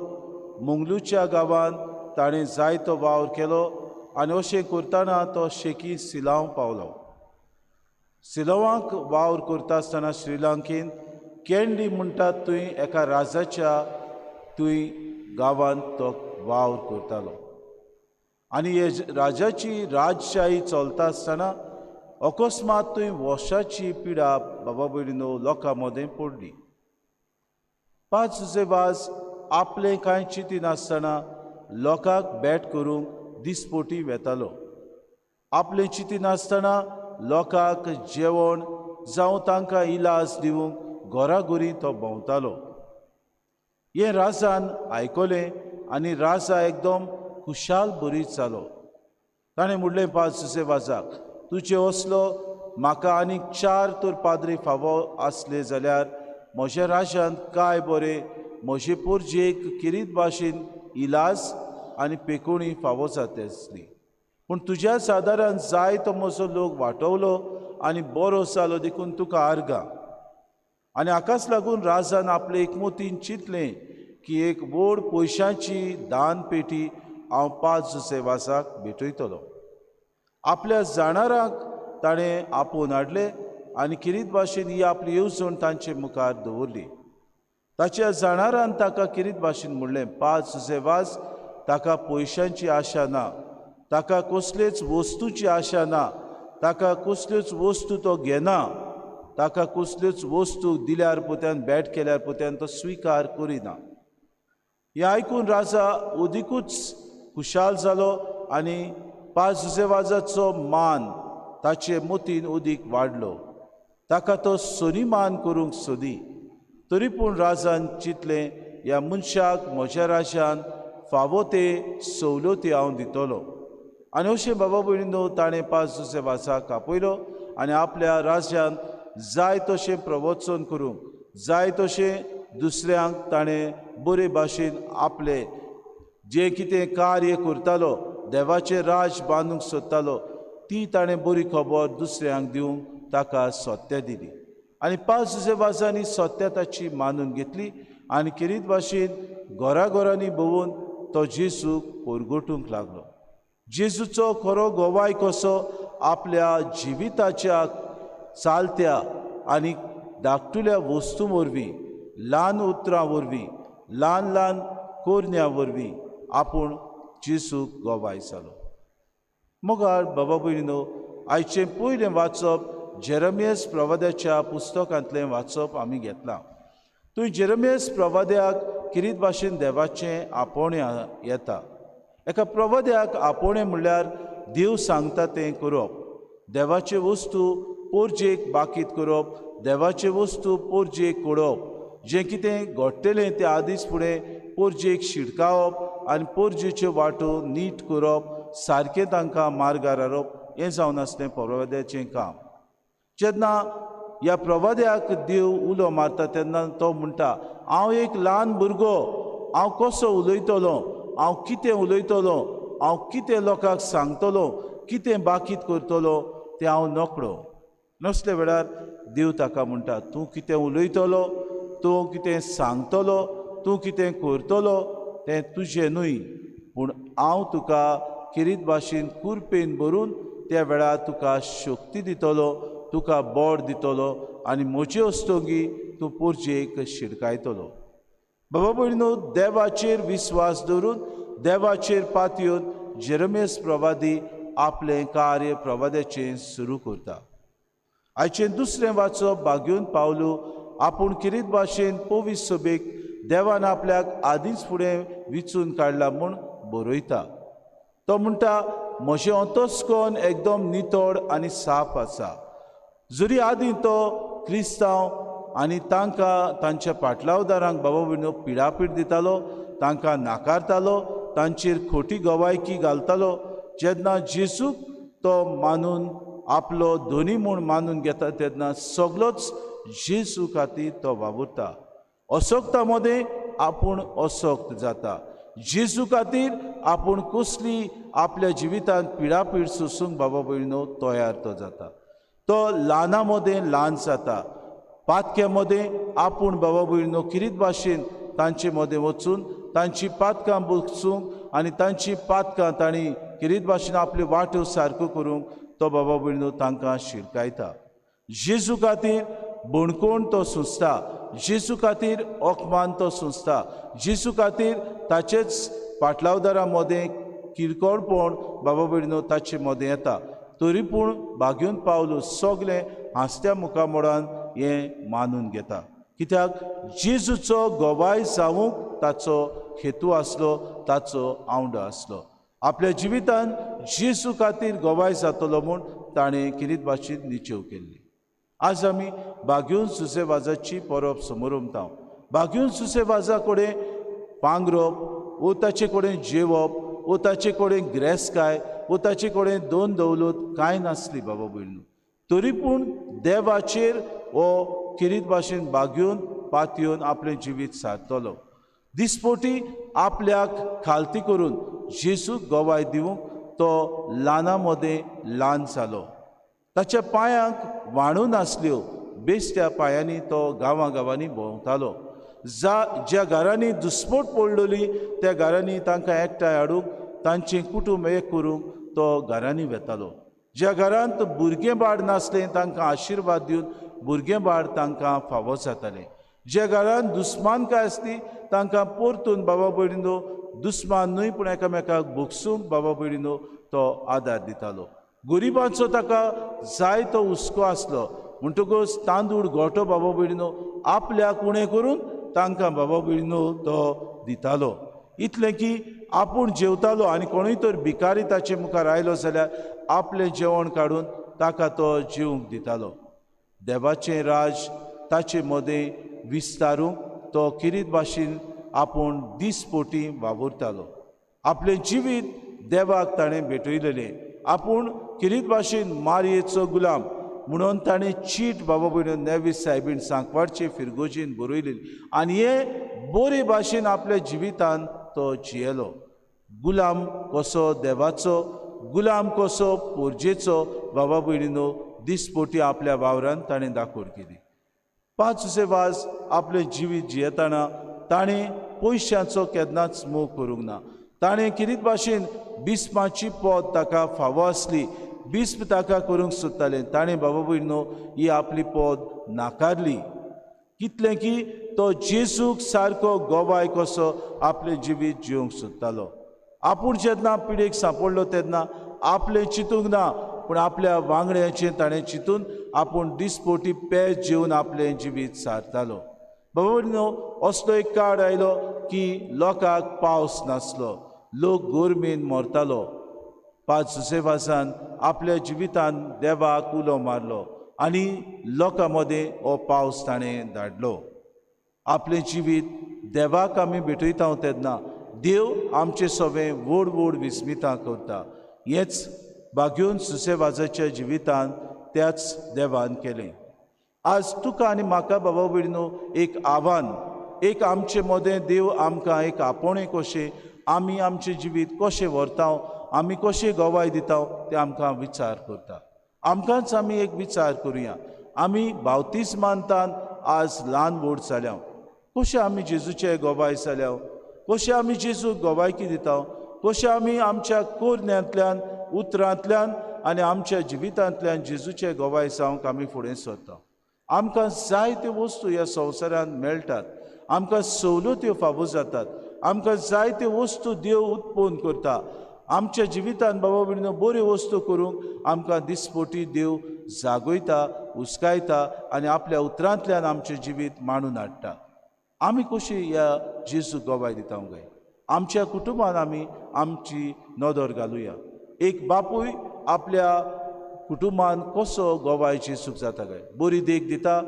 मंगलूच्या गांवांत ताणें जायतो वावर केलो आनी अशें करतना तो शेकी सिलांव पावलो. सिलांवाक वावर करता आसतना श्रीलंकेन कॅन्डी म्हणटात थंय एका राजाच्या थंय गांवांत तो वावर करतालो. आनी हे राजाची राजशाही चलता आसतना अकस्मात थंय वॉशाची पिडा बाबा भयणीनो लोकां मदें पडली. 5 सुसेवाज आपलें कांय चिंतिनासतना लोकांक भेट करूंक दिसपोटी वेतालो. आपलें चिंतिनासतना लोकांक जेवण जावं तांकां इलाज दिवंक घोराघोरी तो भोंवतालो. हें राजान आयकलें आनी राजा एकदम खुशाल बरीत जालो. ताणें म्हणलें 5 सुसेवाजाक, तुजे असलो म्हाका आनीक 4 तर पाद्री फावो आसले जाल्यार म्हज्या राजान काय बरें म्हजे पोरजेक किरीत भाशेन इलाज आनी पेकोणी फावो जाता आसली. पूण तुज्या सादारान जायतो म्हजो लोक वाटवलो आनी बरो जालो देखून तुका आर्गां. आनी हाकाच लागून राजान आपले एकमतीन चिंतलें की एक व्हड पयशांची दान पेटी हांव 5 सुसेवाजाक भेटयतलो. आपल्या जाणाराक ताणें आपोवन हाडले आनी किरीत भाशेन ही आपली येवजण तांचे मुखार दवरली. ताच्या जाणारान ताका किरीत भाशेन म्हणलें, 5 सुसेवाज, ताका पयशांची आशा ना, ताका कसलेच वस्तूची आशा ना, ताका कसल्योच वस्तू तो घेना, ताका कसल्योच वस्तू दिल्यार पुत्यान भेट केल्यार पुत्यान तो स्विकार करिना. हें आयकून राजा उदिकूच खुशाल जालो आनी 5 सुसेवाजाचो मान ताचे मतीन उदीक वाडलो. ताका तो सोनी मान करूंक सोदी. तरी पूण राजान चिंतलें, ह्या मनशाक म्हज्या राजान फावो ते सवलती हांव दितलो. आनी अशें बाबा भयणीनो ताणें 5 सुसेवाजाक आपयलो आनी आपल्या राजान जाय तशें प्रवचन करूंक, जाय तशें दुसऱ्यांक ताणें बरे भाशेन आपले जें कितें कार्य करतालो, देवाचें राज बांदूंक सोदतालो, ती ताणें बरी खबर दुसऱ्यांक दिवंक ताका सत्य दिली. आनी 5 सुसेवाजांनी सत्य ताची मानून घेतली आनी किरीत भाशेन घोराघोरांनी भोंवून तो जेजूक परगटूंक लागलो. जेजूचो खरो गोवाय कसो आपल्या जिविताच्या चालत्या आनी धाकटुल्या वस्तू वरवीं, ल्हान उतरां वरवीं, ल्हान ल्हान कोरन्यां वरवीं आपूण जेजूक गोवाय जालो. मोगाळ बाबा भयणीनो, आयचें पयलें वाचप जेरेमियास प्रवाद्याच्या पुस्तकांतलें वाचप आमी घेतलां. थंय जेरेमियास प्रवाद्याक किरीत भाशेन देवाचें आपोवणें येता. एका प्रवाद्याक आपोवणें म्हणल्यार देव सांगता तें करप, देवाचे वस्तू पोरजेक बाकीत करप, देवाचे वस्तू पोरजेक कोडप, जें कितें घडटलें तें आदींच फुडें पोरजेक शिडकावप आनी पोरजेच्यो वाटो नीट करप, सारकें तांकां मार्गार हाडप, हें जावन आसलें प्रवाद्याचें काम. जेन्ना ह्या प्रवाद्याक देव उलो मारता तेन्ना तो म्हणटा, हांव एक ल्हान भुरगो, हांव कसो उलयतलो, हांव कितें उलयतलो, हांव कितें लोकांक सांगतलो, कितें बाकीत करतलो तें हांव नकळो. नसले वेळार देव ताका म्हणटा, तूं कितें उलयतलो, तूं कितें सांगतलो, तूं कितें करतलो तें तुजें न्हय, पूण हांव तुका किरीत भाशेन कुरपेन भरून त्या वेळार तुका शक्ती दितलो, तुका बोड दितलो आनी म्हजे अस्तोंगी तूं पोरजेक शिडकायतलो. बाबा भयणीनो, देवाचेर विस्वास दवरून देवाचेर पातयेवन जेरेमियास प्रवादी आपलें कार्य प्रवाद्याचें सुरू करता. आयचें दुसरें वाचप बागेवन पावलो. आपूण किरीत भाशेन पवीस सभेक देवान आपल्याक आदींच फुडें विचून काडला म्हूण बरयता. तो म्हणटा, म्हजें अंतस्कन एकदम नितळ आनी साफ आसा. जरी आदीं तो क्रिस्तांव आनी तांकां तांच्या पाटलावदारांक बाबा भयणीनो पिडापीड दितालो, तांकां नाकारतालो, तांचेर खोटी गवायकी घालतालो, जेन्ना जेजूक तो मानून आपलो दोनी म्हूण मानून घेता तेन्ना सगळोच जेजू खातीर तो वावुरता. असोक्ता मदें आपूण असोक्त जाता. जेजू खातीर आपूण कसली आपल्या जिवितांत पिडापीड सोसूंक बाबा भयणो तयार तो जाता. तो ल्हाना मदें ल्हान जाता. पातक्या मदें आपूण बाबा भयणो किरीत भाशेन तांचे मदें वचून तांची पातकां बसूंक आनी तांची पातकां तांणी किरीत भाशेन आपल्यो वाटो सारक्यो करूंक तो बाबा भयणो तांकां शिरकायता. जेजू खातीर बणकोण तो सुचता. जेजू खातीर ओकमान तो सुचता. जेजू खातीर ताचेच पाटलावदारा मदें किरकोळपण बाबा भयणो ताचे मदें येता. तरी पूण बागेवन पावलो सगलें हांसत्या मुखामोडान हें मानून घेता. कित्याक जेजूचो गोवाय जावूंक ताचो हेतू आसलो, ताचो आवंड आसलो. आपल्या जिवितांत जेजू खातीर गोवाय जातलो म्हूण ताणें किरीत भाशेन निचेव केल्ली. आज आमी बागेवन सुसेवाजाची परब समोर उमतांव. बागेवन सुसेवाजा कडेन पांगरप वो ताचे कडेन जेवप वो ताचे कडेन गिरेस्तकाय वो ताचे कडेन दोन दौलत कांय नासली बाबा भयणो. तरी पूण देवाचेर हो किरीत भाशेन बागेवन पातयेवन आपलें जिवीत सारतलो. दिसपोटी आपल्याक खालती करून जेजूक गोवाय दिवंक तो ल्हाना मदें ल्हान जालो. ताच्या पांयांक वाणू नासल्यो, बेश्ट्या पांयांनी तो गांवांनी भोंवतालो. ज्या घरांनी दुस्पोट पडलेली त्या घरांनी तांकां एकठांय हाडूंक तांचें कुटूंब एक करूंक तो घरांनी वेतालो. ज्या घरांत भुरगें बाळ नासलें तांकां आशिर्वाद दिवन भुरगें बाळ तांकां फावो जातालें. ज्या घरांत दुस्मानकाय आसली तांकां परतून बाबा भयणीनो दुस्मान न्हय पूण एकामेकाक भोगसूंक बाबा भयणीनो तो आदार दितालो. गरिबांचो ताका जाय तो हुस्को आसलो म्हणटकूच तांदूळ गोठो बाबा भयणीनो आपल्याक उणें करून तांकां बाबा भयणीनो तो दितालो. इतलें की आपूण जेवतालो आनी कोणूय तर भिकारी ताचे मुखार आयलो जाल्यार आपलें जेवण काडून ताका तो जेवंक दितालो. देवाचें राज ताचे मदें विस्तारूंक तो किरीत भाशेन आपूण दिसपोटी वावुरतालो. आपलें जिवीत देवाक ताणें भेटयलेलें. आपूण किरीत भाशेन मारयेचो गुलाम म्हणून ताणें चीट बाबा भयणो नेवीस सायबीन सांकवाडचे फिरगोजीन बरयलेली आनी हे बरे भाशेन आपल्या जिवितांत तो जियेलो. गुलाम कसो देवाचो, गुलाम कसो पोरजेचो बाबा भयणीनो दिसपोटी आपल्या वावरांत ताणें दाखोड केली. 5 सुसेवाज आपलें जिवीत जियेताना ताणें पयशांचो केन्नाच मोग करूंक ना. ताणें किरीत भाशेन बिस्माची पोद ताका फावो आसली, बिस्म ताका करूंक सोदतालें. ताणें बाबा भयणो ही आपली पोद नाकारली. कितलें की तो जेजूक सारको गोवाय कसो आपलें जिवीत जिवंक सोदतालो. आपूण जेन्ना पिडेक सांपडलो तेन्ना आपलें चिंतूंक ना पूण आपल्या वांगड्याचें ताणें चिंतून आपूण दिसपोटी पेज जेवन आपलें जिवीत सारतालो. बाबा भयणीनो असलो एक काळ आयलो की लोकांक पावस नासलो, लोक गोरमेन मरतालो. 5 सुसेवाजान आपल्या जिवितांत देवाक उलो मारलो आनी लोकां मदें हो पावस ताणें धाडलो. आपलें जिवीत देवाक आमी भेटयता तेन्ना देव आमचें सगळें व्हड व्हड विस्मितां करता. हेंच बागेवन सुसेवाजाच्या जिवितांत त्याच देवान केलें. आज तुका आनी म्हाका बाबा भयणीनो एक आव्हान, एक आमचे मदें देव आमकां एक आपोणे कशें आमी आमचें जिवीत कशें व्हरता, आमी कशें गोवाय दिता तें आमकां विचार करता. आमकांच आमी एक विचार करुया. आमी बावतिस्मांतान आज ल्हान व्हड जाल्या, कशें आमी जेजूचे गोवाय जाल्या, कशें आमी जेजूक गोवायकी दिता, कशें आमी आमच्या कोरण्यांतल्यान उतरांतल्यान आनी आमच्या जिवितांतल्यान जेजूचे गोवाय जावंक आमी फुडें सरता. आमकां जायत्यो वस्तू ह्या संवसारांत मेळटात, आमकां सवलत्यो फावो जातात, आमकां जायत्यो वस्तू देव उत्पन्न करता. आमच्या जिवितांत बाबा भयणीनो बऱ्यो वस्तू करूंक आमकां दिसपोटी देव जागयता, हुस्कायता आनी आपल्या उतरांतल्यान आमचें जिवीत मांडून हाडटा. आमी कशी ह्या जेजूक गोवाय दिता काय? आमच्या कुटुंबान आमी आमची नदर घालुया. एक बापूय आपल्या कुटुंबान कसो गोवाय जेजूक जाता काय? बरी देख दिता,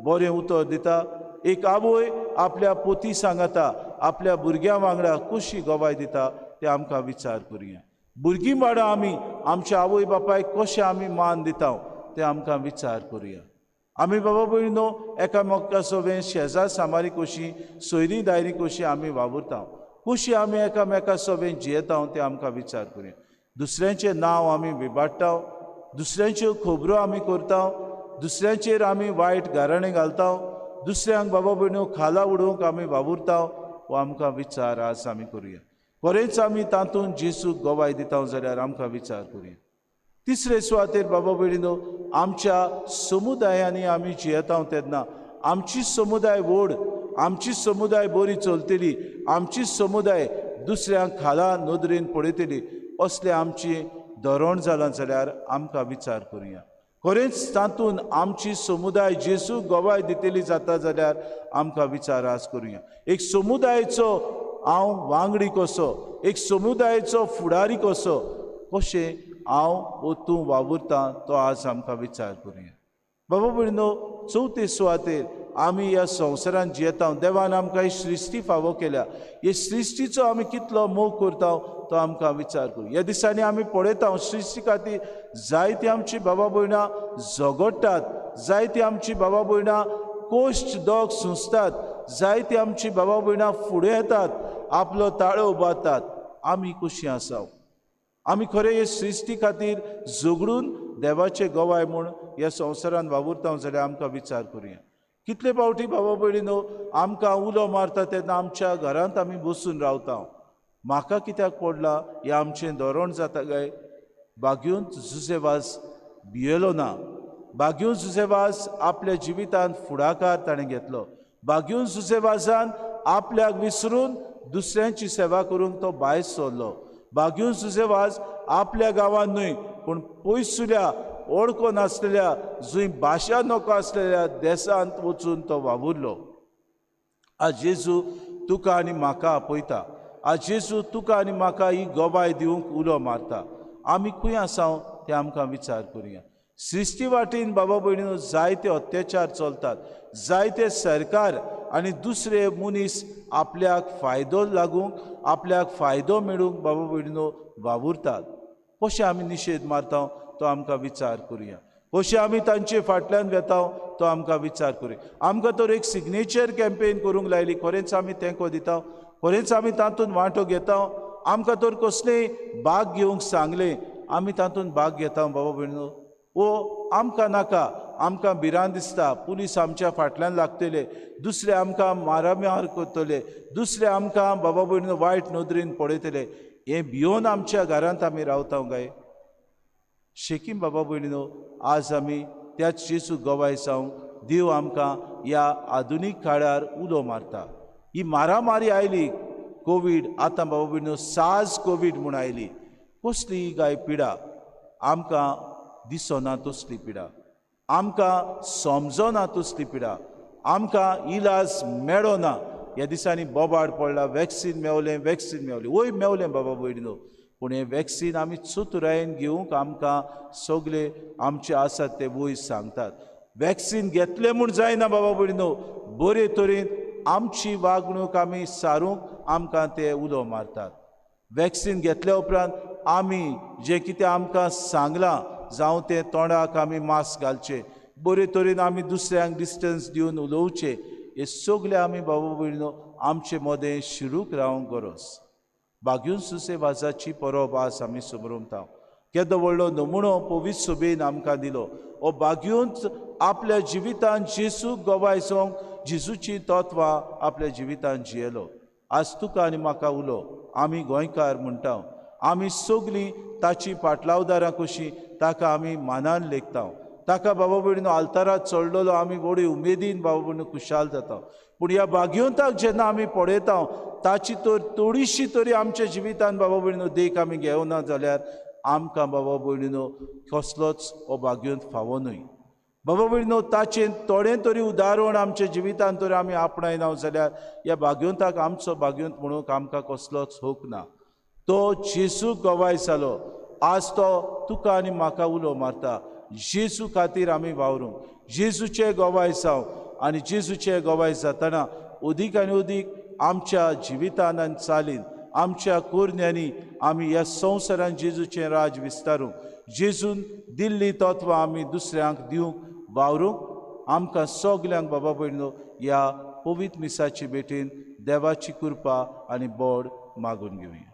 बरें उतर दिता. एक आवय आपल्या पोती सांगता आपल्या भुरग्यां वांगडा कशी गोवाय दिता तें आमकां विचार करुया. भुरगीं बाळां आमी आमच्या आवय बापायक कशें आमी मान दिता ते आमकां विचार करुया. आमी बाबा भयणीनो एकामेका सोबें शेजार सामारी कशी सोयरी दायरी कशी आमी वावुरता, कशी आमी एकामेका सोबें जियेता ते आमकां विचार करुया. दुसऱ्यांचें नांव आमी विबाडटा, दुसऱ्यांच्यो खबरो आमी करता, दुसऱ्यांचेर आमी वायट गाराणें घालता, दुसऱ्यांक बाबा भयण्यो खाला उडोवंक आमी वावुरता, हो आमकां विचार आज आमी करुया. खरेंच आमी तातूंत जेसूक गोवाय दिता जाल्यार आमकां विचार करुया. तिसरे सुवातेर बाबा भयणीनो आमच्या समुदायांनी आमी जियेता तेन्ना आमची समुदाय व्हड, आमची समुदाय बरी चलतली, आमची समुदाय दुसऱ्यांक खाला नदरेन पळयतली असले आमची धोरण जालां जाल्यार आमकां विचार करुया. खरेंच तातूंत आमची समुदाय जेसू गोवाय दितली जाता जाल्यार आमकां विचार आज करुया. एक समुदायाचो हांव वांगडी कसो, एक समुदायाचो फुडारी कसो, कशें हांव वो तूं वावुरता तो आज आमकां विचार करुया. बाबा भयणीनो चवथे सुवातेर आमी ह्या संवसारांत जियेता, देवान आमकां ही सृश्टी फावो केल्या, हे सृश्टीचो आमी कितलो मोग करता तो आमकां विचार करूं. ह्या दिसांनी आमी पळयता सृश्टी खातीर जायतीं आमची बाबा भयणां झगडटात, जायतीं आमची बाबा भयणां कोश्ट दोग सुंसतात, जायतीं आमची बाबा भयणां फुडें येतात, आपलो ताळो उबारतात. आमी कशीं आसा? आमी खरें हे सृश्टी खातीर झगडून देवाचे गोवाय म्हूण ह्या संवसारांत वावुरता जाल्यार आमकां विचार करुया. कितले फावटी बाबा भयणीनो आमकां उलो मारता तेन्ना आमच्या घरांत आमी बसून रावता. म्हाका कित्याक पडला हें आमचें धोरण जाता काय? बागयूंत जुसेवास भियेलो ना. बागयूंत जुसेवास आपल्या जिवितांत फुडाकार ताणें घेतलो. बागयूंत जुसेवासान आपल्याक विसरून दुसऱ्यांची सेवा करूंक तो भायर सरलो. बागयूंत जुसेवास आपल्या गांवांत न्हय पूण पयसुल्या ओळखो नासलेल्या जंय भाशा नोको आसलेल्या देशांत वचून तो वावुरलो. आज जेजू तुका आनी म्हाका आपयता. आज जेजू तुका आनी म्हाका ही गोबाय दिवंक उलो मारता. आमी खंय आसा तें आमकां विचार करुया. सृश्टी वाटेन बाबा भयणीनो जायते अत्याचार चलतात, जायते सरकार आनी दुसरे मनीस आपल्याक फायदो लागूंक, आपल्याक फायदो मेळूंक बाबा भयणीनो वावुरतात. कशें आमी निशेध मारता तो आमकां विचार करुया. कशें आमी तांचे फाटल्यान वेता तो आमकां विचार करुया. आमकां तर एक सिग्नेचर कॅम्पेन करूंक लायली, खरेंच आमी तेंको दिता, खरेंच आमी तातूंत वांटो घेता. आमकां तर कसलेय भाग घेवंक सांगलें, आमी तातूंत भाग घेता बाबा भयणीनो. वो आमकां नाका, आमकां भिरांत दिसता, पुलीस आमच्या फाटल्यान लागतले, दुसरे आमकां मारामार करतले, दुसरे आमकां बाबा भयणीनो वायट नदरेन पळयतले, हें भियोन आमच्या घरांत आमी रावता काय? शेकीम बाबा भयणीनो आज आमी त्याच जेजू गोवाय जावंक देव आमकां ह्या आधुनीक काळार उलो मारता. ही मारामारी आयली, कोवीड, आतां बाबा भयणीनो साज कोवीड म्हूण आयली. कसली काय पिडा आमकां दिसना तसली पिडा, आमकां समजना तसली पिडा, आमकां इलाज मेळना. ह्या दिसांनी बोबाड पडला, वॅक्सीन मेवलें, वॅक्सीन मेवलें, वय मेवलें बाबा भयणीनो, पूण हें वॅक्सीन आमी चतुरायेन घेवंक आमकां सगळे आमचे आसात ते वय सांगतात. वॅक्सीन घेतलें म्हूण जायना बाबा भयणीनो, बरे तरेन आमची वागणूक आमी सारूंक आमकां ते उलो मारतात. वॅक्सीन घेतल्या उपरांत आमी जें कितें आमकां सांगलां, जावं तें तोंडाक आमी मास्क घालचें, बरे तरेन आमी दुसऱ्यांक डिस्टन्स दिवन उलोवचें, हे सगळे आमी बाबा भयणीनो आमचे मदें शिरूक रावंक गरज. बागयूंत सुसेवाजाची परब आज आमी समरुमता. केदो व्हडलो नमुनो पवित्र सभेन आमकां दिलो. हो बागयूंत आपल्या जिवितांत जेजू गोवाय जावंक जेजूची तत्वां आपल्या जिवितांत जियेलो. आज तुका आनी म्हाका उलो आमी गोंयकार म्हणटा, आमी सगळीं ताची पाटलावदारां कशीं ताका आमी मानान लेखता. ताका बाबा भयणीनो आल्तारांत चडलेलो आमी व्हडी उमेदीन बाबा भयणीनो खुशाल जाता. पूण ह्या बागयूंताक जेन्ना आमी पळयता ताची तर थोडीशी तरी आमच्या जिवितांत बाबा भयणीनो देख आमी घेवना जाल्यार आमकां बाबा भयणीनो कसलोच हो बागयूंत फावो न्हय. बाबा भयणीनो ताचें थोडें तरी उदाहरण आमच्या जिवितांत तर आमी आपणायना जाल्यार ह्या बागयूंताक आमचो बागयूंत म्हणूंक आमकां कसलोच हक ना. तो जेजू गोवाय जालो. आज तो तुका आनी म्हाका उलो मारता. जेजू खातीर आमी वावरूंक, जेजूचे गोवाय जावं आनी जेजूचे गोवाय जातना अदीक आनी अदीक आमच्या जिवितान आनी चालीन आमच्या कुरण्यांनी आमी ह्या संवसारान जेजूचें राज विस्तारूंक, जेजून दिल्ली तत्वां आमी दुसऱ्यांक दिवंक वावरूंक आमकां सगल्यांक बाबा भयणो ह्या पवित्र मिसाची भेटेन देवाची कृपा आनी बोड मागून घेवया.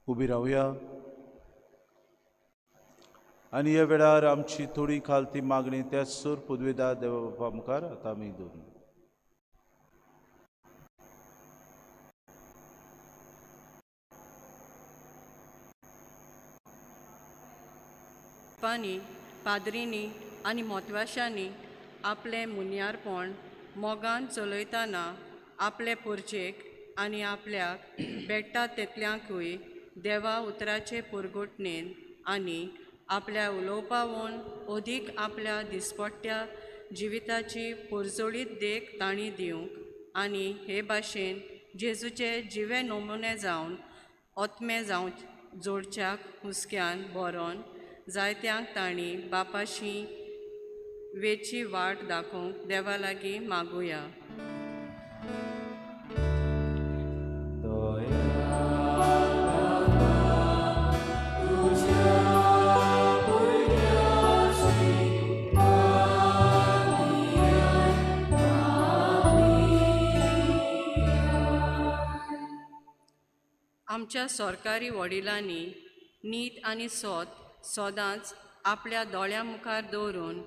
उबी रावया आनी ह्या वेळार आमची थोडी खालती मागणी त्या सूर पदवेदार देवा बापा मुखार आतां आमी दवरूं. पानी पाद्रींनी आनी मोतवाशांनी आपलें मुनियारपण मोगान चलयतना आपले पुरचेक आनी आपल्याक बेट्टा तेतल्यांकूय देवा उतराचे पुरगुटणेन आनी आपल्या उलोवपावून ओदीक आपल्या दिसपट्ट्या जिविताची पुरजोडीत देख तांणी दिवंक आनी हे भाशेन जेजूचे जिवे नमुने जावन ओतमे जावं जोडच्याक हुस्क्यान बरोवन जायत्यांक तांणी बापाशी वेची वाट दाखोवंक देवा लागीं मागुया. आमच्या सरकारी वडिलांनी नीत आनी सदांच आपल्या दोळ्या मुखार दवरून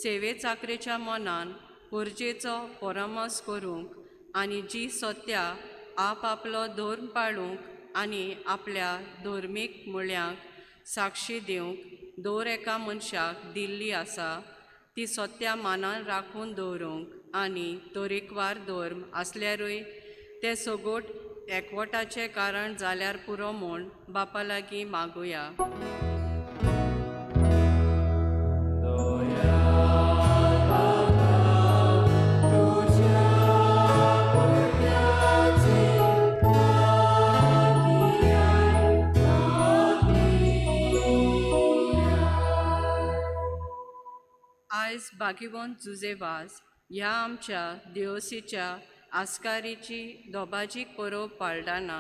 सेवे चाकरेच्या मनान पुरजेचो परमस करूंक आनी जी सत्या आपलो धर्म पाळूंक आनी आपल्या धर्मीक मुळ्यांक साक्षी दिवंक दर एका मनशाक दिल्ली आसा ती सत्या मानान राखून दवरूंक आनी तरेकवार धर्म आसल्यारूय ते सगोट एकवटाचें कारण जाल्यार पुरो म्हूण बापा लागीं मागुया. आयज बागीवंत जुजेवाज ह्या आमच्या दिवसीच्या आस्कारीची दोबाजीक परब पाळटाना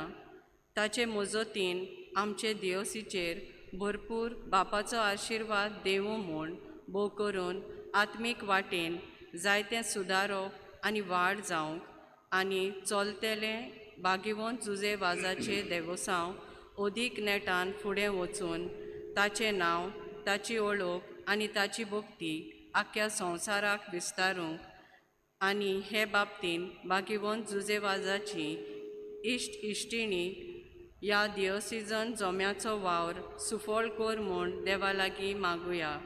ताचे मजतीन आमचे दिवसीचेर भरपूर बापाचो आशिर्वाद देवूं म्हूण भोव करून आत्मीक वाटेन जायतें सुदारप आनी वाड जावंक आनी चलतेलें बागीवंत जुजेवाजाचे देवसांव ओदीक नेटान फुडें वचून ताचें नांव, ताची ओळख आनी ताची भक्ती आख्या संवसाराक विस्तारूंक आनी हे बाबतीन बागीवंत जुजेवाजाची इश्टिणी ह्या दिवसिजन जोम्याचो वावर सुफळ कर म्हूण देवा लागीं मागुया.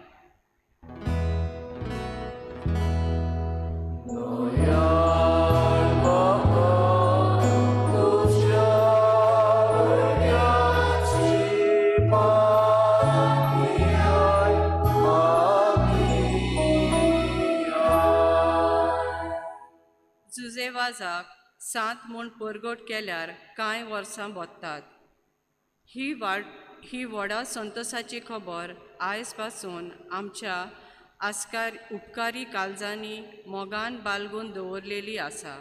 जुजेवाजाक सांत म्हूण परगट केल्यार कांय वर्सां बोत्तात. ही व्हडा संतोसाची खबर आयज पासून आमच्या उपकारी काळजांनी मोगान बालगून दवरलेली आसा.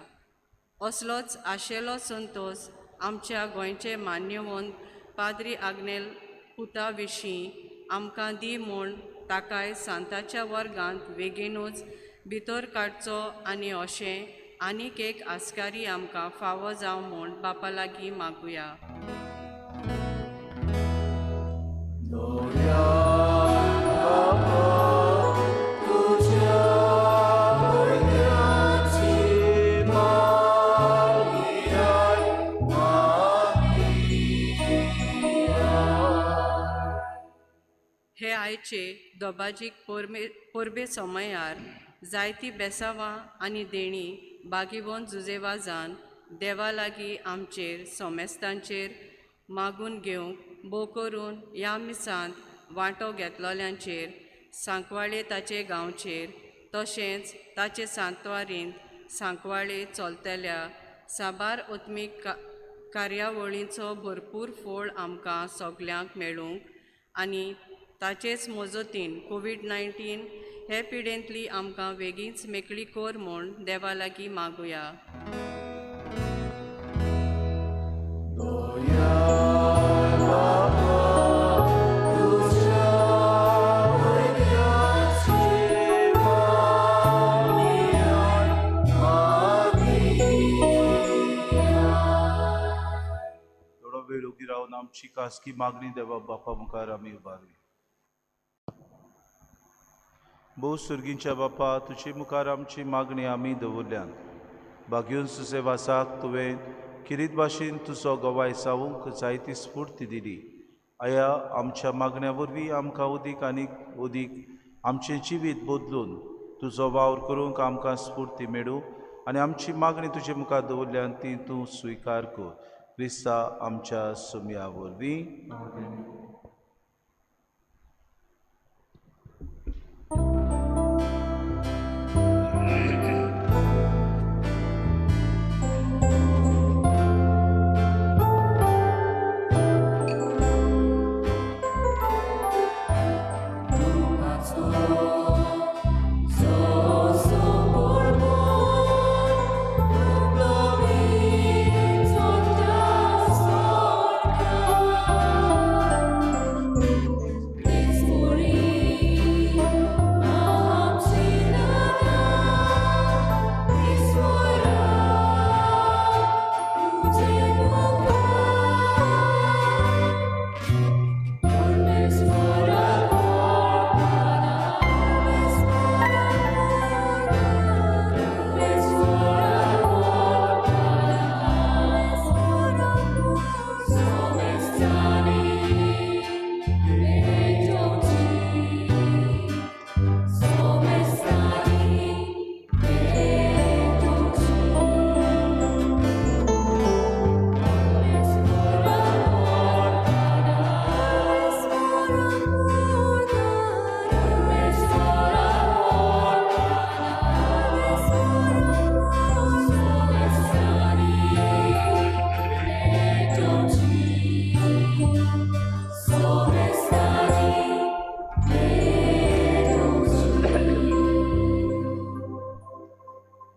असलोच आशेलो संतोस आमच्या गोंयचे मान्यवंत पाद्री आग्नेल पुता विशीं आमकां दी म्हूण ताकाय सांताच्या वर्गांत बेगीनूच भितर काडचो आनी अशें आनीक एक आस्कारी आमकां फावो जावं म्हूण बापा लागीं मागुया. हे आयचे दोबाजीक परबे समयार जायतीं बेसावां आनी देणी बागीवंत जुजेवाजान देवा लागीं आमचेर सोमेस्तांचेर मागून घेवंक भोव करून ह्या मिसांत वांटो घेतलोल्यांचेर सांकवाळे ताचे गांवचेर तशेंच ताचे सांतवारींत सांकवाळे चलतल्या साबार ओत्मीक कार्यावळींचो भरपूर फळ आमकां सगल्यांक मेळूंक आनी ताचेच मजतीन कोविड-19 हे पिडेंतली आमकां बेगीनच मेकळी कोर म्हूण देवा लागीं मागुया. थोडो वेळ उगी रावन आमची खासगी मागणी देवा बापा मुखार आमी उबारली. भोव सुर्गींच्या बापा, तुजे मुखार आमची मागणी आमी दवरल्यान भाग्यून सुसेवासाक तुवें किरीत भाशेन तुजो गोवाय सावूंक जायती स्फूर्ती दिली. आया आमच्या मागण्या वरवीं आमकां उदीक आनीक उदीक आमचें जिवीत बदलून तुजो वावर करूंक आमकां स्फूर्ती मेळूं आनी आमची मागणी तुजे मुखार दवरल्यान ती तूं स्विकार कर. क्रिस्ता आमच्या सुमया वरवीं.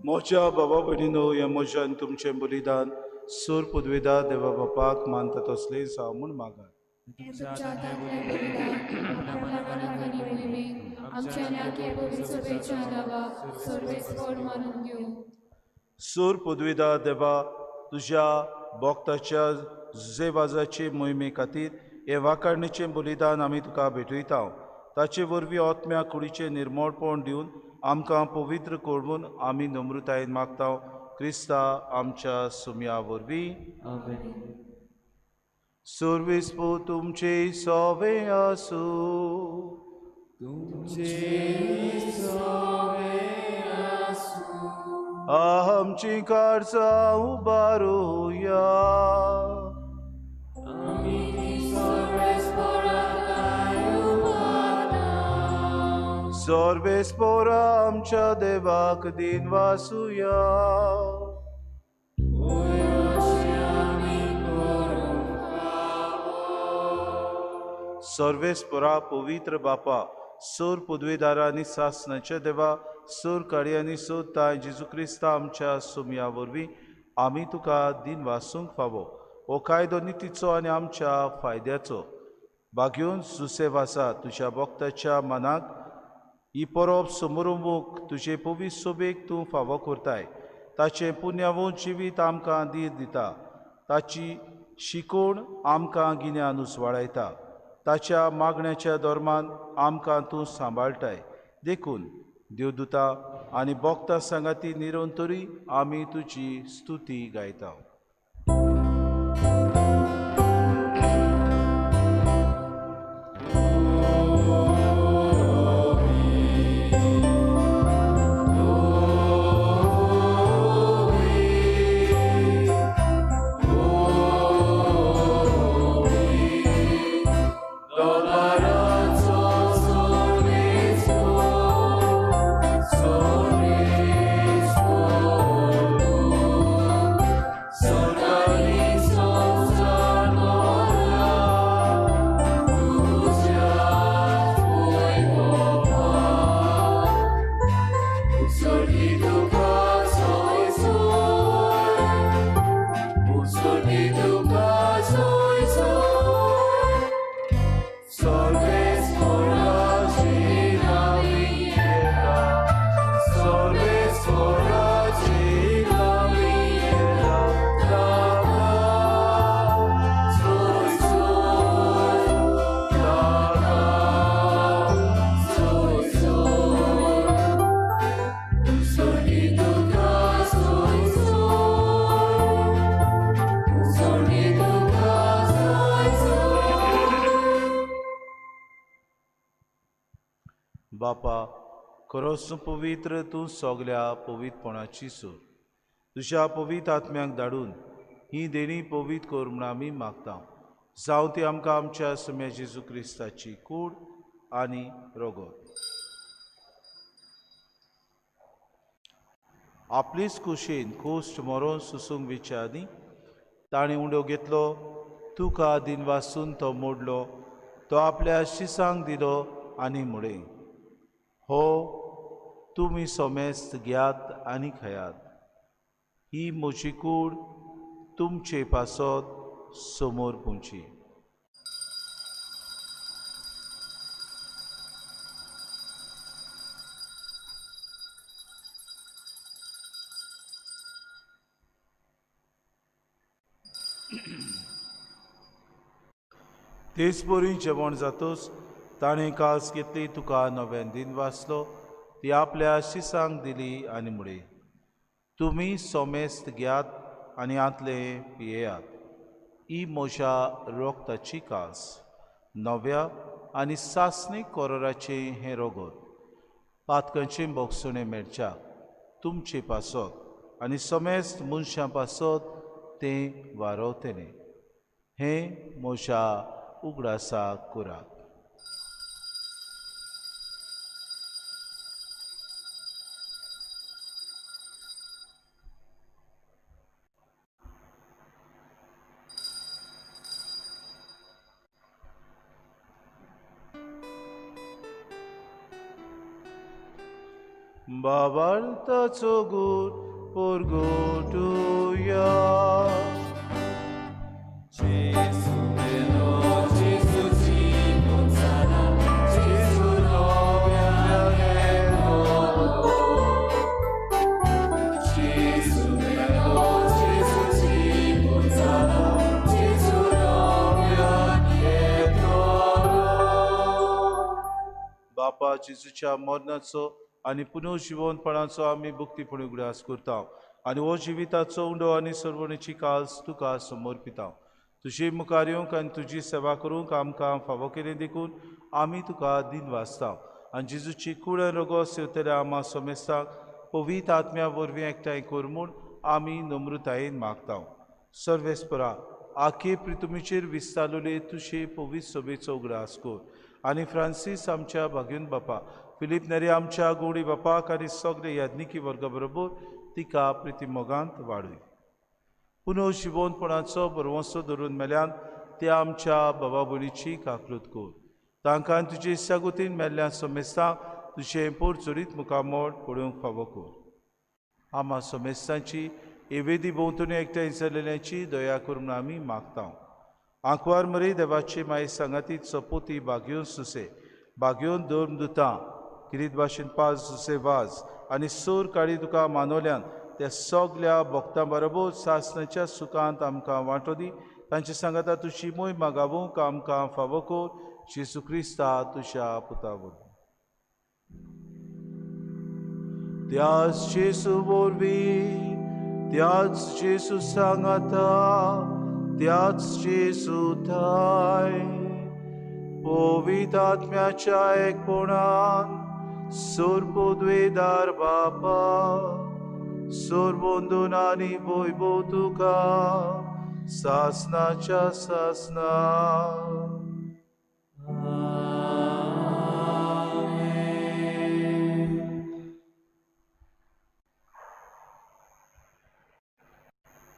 म्हज्या बाबा भयणीनो, हें म्हज्यान तुमचें बलिदान सूर पदवेदार देवा बापाक मानता तसलें जावं म्हूण मागात. सूर पदवेदार देवा, तुज्या भक्ताच्या जुजेबाजाचे मोहिमे खातीर हे वाकाडणेचें बलिदान आमी तुका भेटयता. ताचे वरवीं आत्म्या कुडीचें निर्मळपण दिवन आमकां पवित्र करून आमी नम्रतायेन मागता. क्रिस्ता आमच्या सुमया वरवीं. सुरविस्पो तुमचे सोवे आसूं. आमची कारसां उबारुया. सर्वेस्पोरा आमच्या देवाक दिन वासुया. सर्वेस्पोरा पवित्र बापा, सूर पदवेदारांनी सासणाच्या देवा, सूर काळी आनी सोदता जेजू क्रिस्ता आमच्या सुमया वरवीं आमी तुका दिन वासूंक फावो. हो कायदो नितीचो आनी आमच्या फायद्याचो भाग्यून सुसेवासा तुज्या भक्ताच्या मनाक ही परब समोरुमूक तुजे पवित्र सोबेक तूं फावो करताय. ताचें पुण्यवूत जिवीत आमकां धीर दिता. ताची शिकवण आमकां गिन्यान उसवाळायता. ताच्या मागण्याच्या धर्मान आमकां तूं सांबाळटाय. देखून देवदूतां आनी भक्तां सांगाती निरंतरी आमी तुजी स्तुती गायता. बापा, खरोच पवित्र तूं सगल्या पवित्रपणाची सूर. तुज्या पवित्र आत्म्याक धाडून ही देणी पवित्र कर म्हूण आमी मागता. जावं ती आमकां आमच्या सम्या जेजू क्रिस्ताची कूड आनी रोगत. आपलीच कुशीन खोस्ट मरोन सुसूंक विचारनी ताणें उंडो घेतलो, तुका दिनवासून तो मोडलो, तो आपल्या शिसांक दिलो आनी मुडें, हो तुमी सोमेस्त घेयात आनी खयात. ही म्हजी कूड तुमचे पासत समोर पुंची. तेच बरी जेवण जातूच ताणें कास घेतली, तुका नव्यान दिन वाचलो, ती आपल्या शिसांक दिली आनी मुडे, तुमी सोमेस्त घेयात आनी आतले पियेयात. ही म्हज्या रोगताची कास, नव्या आनी सासणीक कोरोराचे हें रोगत. पातकांचें बोगसुणें मेळच्या तुमचे पासत आनी सोमेस्त मनशां पासत तें वारोवतलें. हें म्हज्या उगडासाक कुराक. बाबार्ताचो गूर पोरगोटुया. बापा जेजूच्या मरणाचो आनी पुनर्जिवनपणाचो आमी भक्तीपणी उगडास करता आनी हो जिविताचो उंडो आनी सर्वणेची कास तुका समर्पिता. तुजी मुखार येवंक आनी तुजी सेवा करूंक आमकां फावो केलें देखून आमी तुका दिन वाचता आनी जेजूची कूड आनी रोगो सेवतल्या आमा सोमेस्ताक पवित्र आत्म्या वरवीं एकठांय कर म्हूण आमी नम्रतायेन मागता. सर्वेस्परा आखे प्रितुमीचेर विस्तारलोले तुजे पवित्र सभेचो उगडास कर आनी फ्रांसीस आमच्या भाग्यून बापा, फिलीप नेरी आमच्या गोडी बापाक आनी सगळे याज्ञिकी वर्गा बरोबर तिका प्रितीमोगांत वाडय. पुनर्जिवनपणाचो बरवंसो धरून मेल्यान त्या आमच्या बाबा भयणीची काकलूत कर. तांकां तुजे इश्टागुतीन मेल्ल्या सोमेस्तांक तुजें पोरचोरीत मुखामोड पळोवंक फावो कर. आमा सोमेस्तांची एवेदी भोंवतणी एकठांय जाल्ल्याची दया कर म्हूण आमी मागता. आंकवार मरी देवाचे माये सांगातीत सपोती बागयोन सुसे, बागयोन धर्मदुतां, किरीत भाशेन पाज सुसे वाज आनी सोर काडी तुका मानवल्यान त्या सगल्या भक्तां बरोबर सासणाच्या सुखांत आमकां वांटो दी. तांचे सांगाता तुजी मोय मागावूंक आमकां फावो कर. जेजू क्रिस्ता तुज्या पुता वरवीं. त्याच जेजू वरवीं, त्याच जेजू सांगाता, त्याच जेजू थाय पवित्र आत्म्याच्या एकपणान सोरपोद्वेदार बापा, सोरबोंदून आनी वैभव तुका सासणाच्या सासना.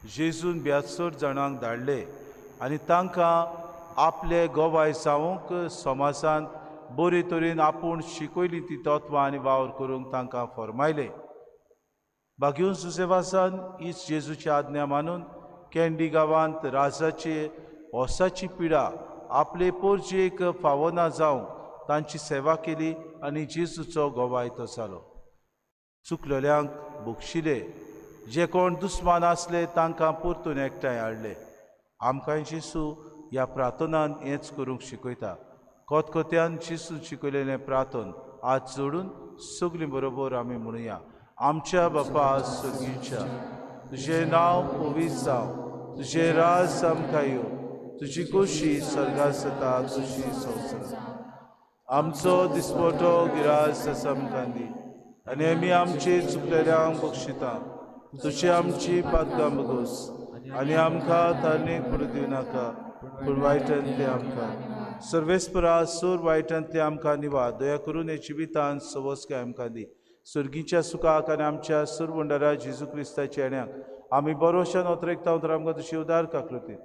जेजून 72 जाणांक धाडले आनी तांकां आपले गोवाय जावंक समाजांत बरे तरेन आपूण शिकयली ती तत्वां आनी वावर करूंक तांकां फरमायले. बागयून सुसेवासान इस जेजूची आज्ञा मानून कॅन्डी गांवांत राजाचे ओसाची पिडा आपले पोरजेक फावो ना जावंक तांची सेवा केली आनी जेजूचो गोवाय तो जालो. चुकलेल्यांक बक्षिले, जे कोण दुस्मान आसले तांकां परतून एकठांय हाडले. आमकां जेजू ह्या प्रार्थनान हेंच करूंक शिकयता. कोतकोत्यान जेजून शिकयलेलें प्रार्थन आज जोडून सगलीं बरोबर आमी म्हणुया. आमच्या बापा स्वर्गीच्या, तुजें नांव पवित्र जावं, तुजें राज आमकां येवं, तुजी खोशी स्वर्गांत जाता तशी संवसारांत. आमचो दिसपटो गिरास आसा आमकां दी आनी आमी आमची चुकलेल्यांक बक्षिता तुजी आमची पातकां बगोस आनी आमकां तारणेक पडूं दिव नाका पूण वायटांतली आमकां सर्वेस्परा सूर वायटांतली आमकां निवाड दया करून हे जिवितांत सवस काय आमकां दी सुर्गीच्या सुखाक आनी आमच्या सुरवंडरा जेजू क्रिस्ताच्या येण्याक आमी बरोशान ओतरेकता उतर आमकां तुशी उदार काकृती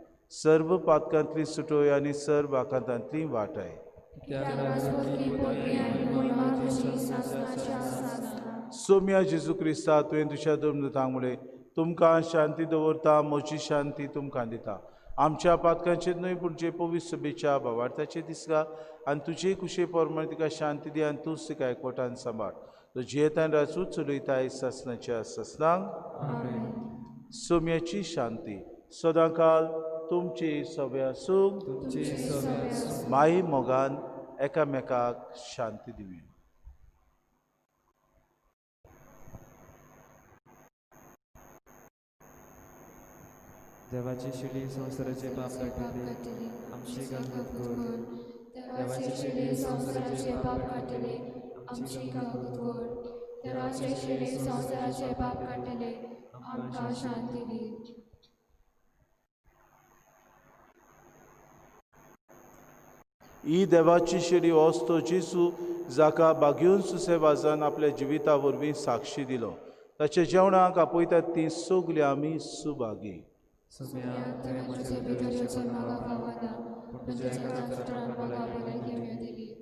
सर्व पातकांतली सुटोय आनी सर्व आकांतांतली वाटाय सोम्या जेजू क्रिस्ता तुवें तुज्या धर्मदूतांमुळे तुमकां शांती दवरता म्हजी शांती तुमकां दिता आमच्या पातकांचेर न्हय पूण जे पवित्र सभेच्या भावार्थाचे दिसगा आनी तुजे कुशे पोरमाण तिका शांती दी आनी तूंच तिका एकवटान सांबाळ तुजी येतान राजूच चलयताय ससनाच्या ससनांक सोम्याची शांती सदांकाल तुमची सव्या सूख माई मोगान एकामेकाक शांती दिवी देवाची शिडी संवसाराचे पाप काढले आमची गालगत कर देवाची शिडी संवसाराचे पाप काढले आमची गालगत कर देवाची शिडी संवसाराचे पाप काढले आमकां शांती दी ही देवाची शिडी वस्तो जेजू जाका बागेवन सुसेवाजान आपल्या जिविता वरवीं साक्षी दिलो ताच्या जेवणाक आपयतात ती सगली आमी सुभागी सगळ्या तुवें म्हज्या भितरच्या म्हाका पावना पूण तुज्या कांतरान म्हाका भलायकी मेळटली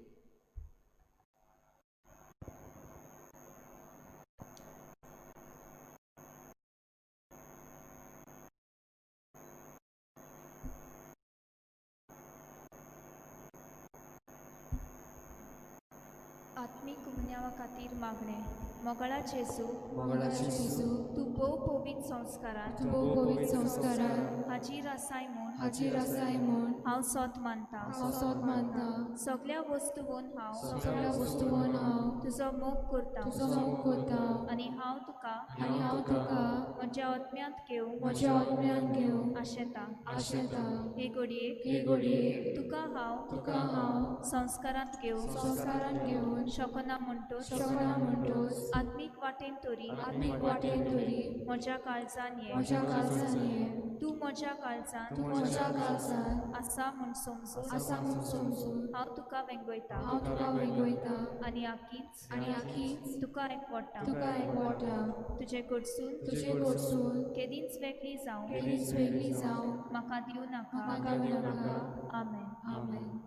आत्मीक गुन्यांवा खातीर मागणे मोगळा जेजू तूं भोव पवित्र संस्कारांत हाजीर आसाय म्हूण हांव सोत मानता सगळ्या वस्तूवन हांव तुजो मोग करता आनी हांव तुका म्हज्या आत्म्यांत घेवं आशेता हे घडये तुका हांव संस्कारांत घेवं शकना म्हणटोच आत्मीक वाटेन तोरी म्हज्या काळजान ये तूं म्हज्या काळजान आसा म्हूण समजून हांव तुका वेंगयता आनी आखीच तुका एकवटा तुजे कडसून केदींच वेगळी जावं म्हाका दिवं नाका आमेन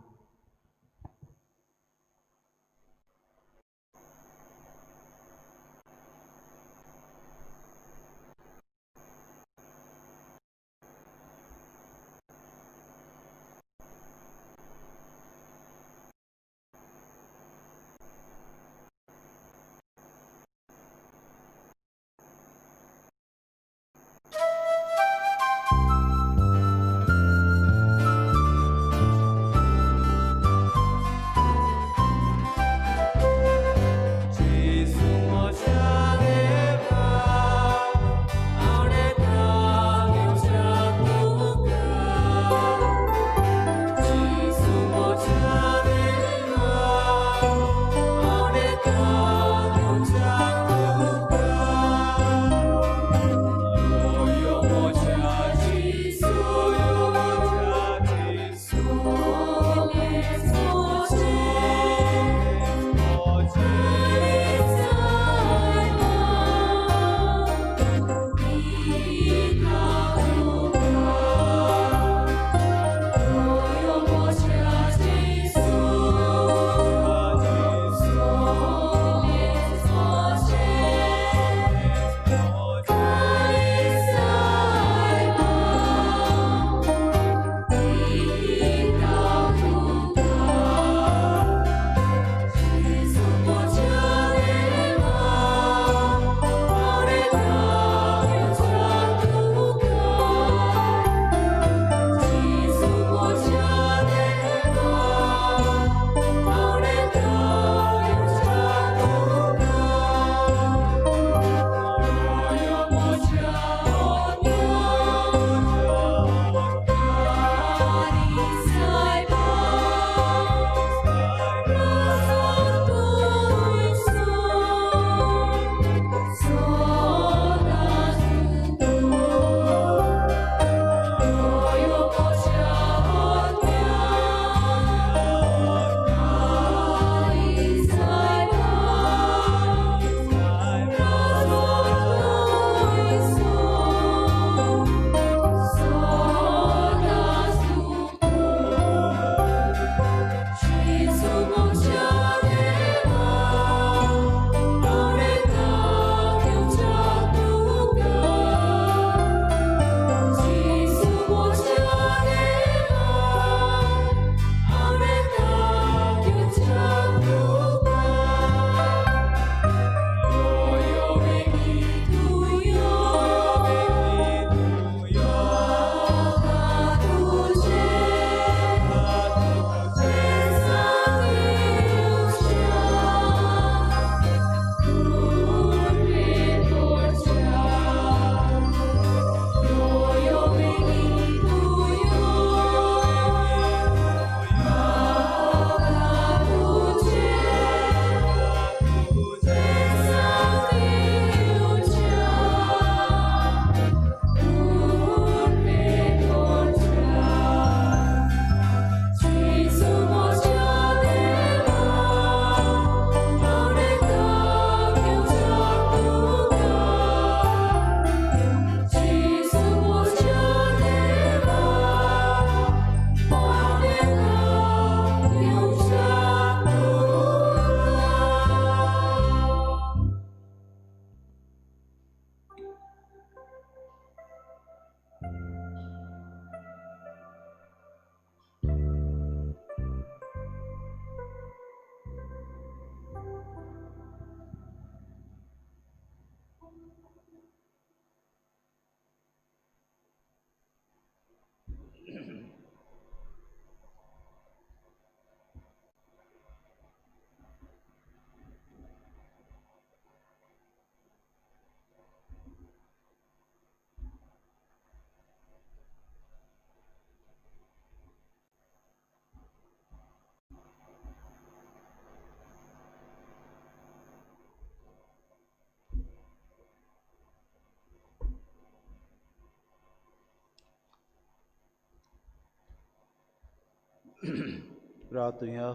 प्रार्थुया.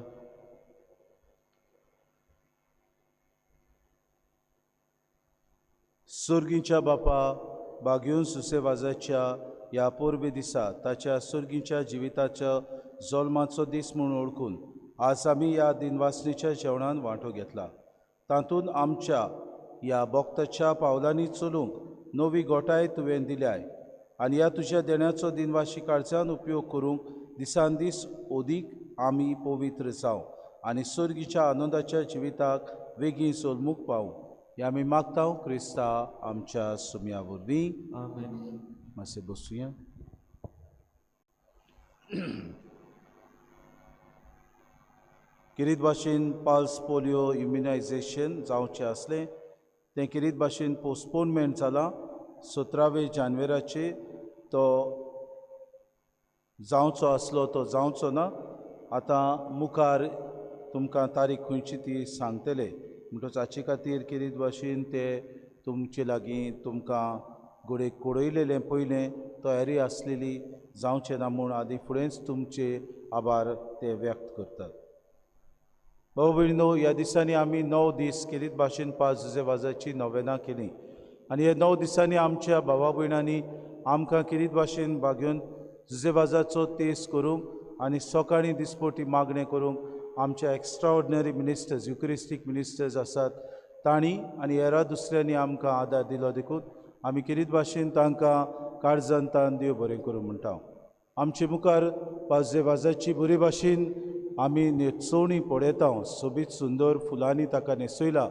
सुर्गीच्या बापा, बागयून सुसेवाजाच्या ह्या पोरबे दिसा ताच्या सुर्गीच्या जिविताच्या जल्माचो दीस म्हूण ओळखून आज आमी ह्या दिनवासणीच्या जेवणान वांटो घेतला. तातूंत आमच्या ह्या भक्ताच्या पावलांनी चलूंक नवी गोठाय तुवें दिल्याय आनी ह्या तुज्या देण्याचो दिनवाशी काळजान उपयोग करूंक दिसान दीस ओदीक आमी पवित्र जावं आनी सुर्गीच्या आनंदाच्या जिविताक वेगळी सोलमूक पावूं. हे आमी मागता क्रिस्ता आमच्या सुमया वरवीं. आमेन. मातशें बसूया. किरीत भाशेन पल्स पोलिओ इम्युनायझेशन जावचें आसलें तें किरीत भाशेन पोस्टपोनमेंट जालां. 17 जानेवारीचे तो जावचो आसलो तो जावचो ना. आतां मुखार तुमकां तारीख खंयची ती सांगतले म्हणटच हाचे खातीर किरीत भाशेन ते तुमचे लागीं तुमकां घोडेक कोडयलेलें पयलें तयारी आसलेली जावचें ना म्हूण आदी फुडेंच तुमचे आभार ते व्यक्त करतात. भाव भयणीनो, ह्या दिसांनी आमी 9 दीस किरीत भाशेन पांच जुजेवाजाची नोवेनां केलीं आनी हे 9 दिसांनी आमच्या भावा भयणांनी आमकां किरीत भाशेन बागेवन जुजेवाजाचो तेस करूंक आनी सकाळीं दिसपटी मागणें करूंक आमच्या एक्स्ट्रा ऑर्डिनरी मिनिस्टर्स युक्रिस्टीक मिनिस्टर्स आसात तांणी आनी हेरां दुसऱ्यांनी आमकां आदार दिलो देखून आमी किरीत भाशेन तांकां काळजांतान देव बरें करूं म्हणटा. आमचे मुखार पांचजेवाजाची बरे भाशेन आमी न्हेसोवणी पळयता. सोबीत सुंदर फुलांनी ताका न्हेसयला.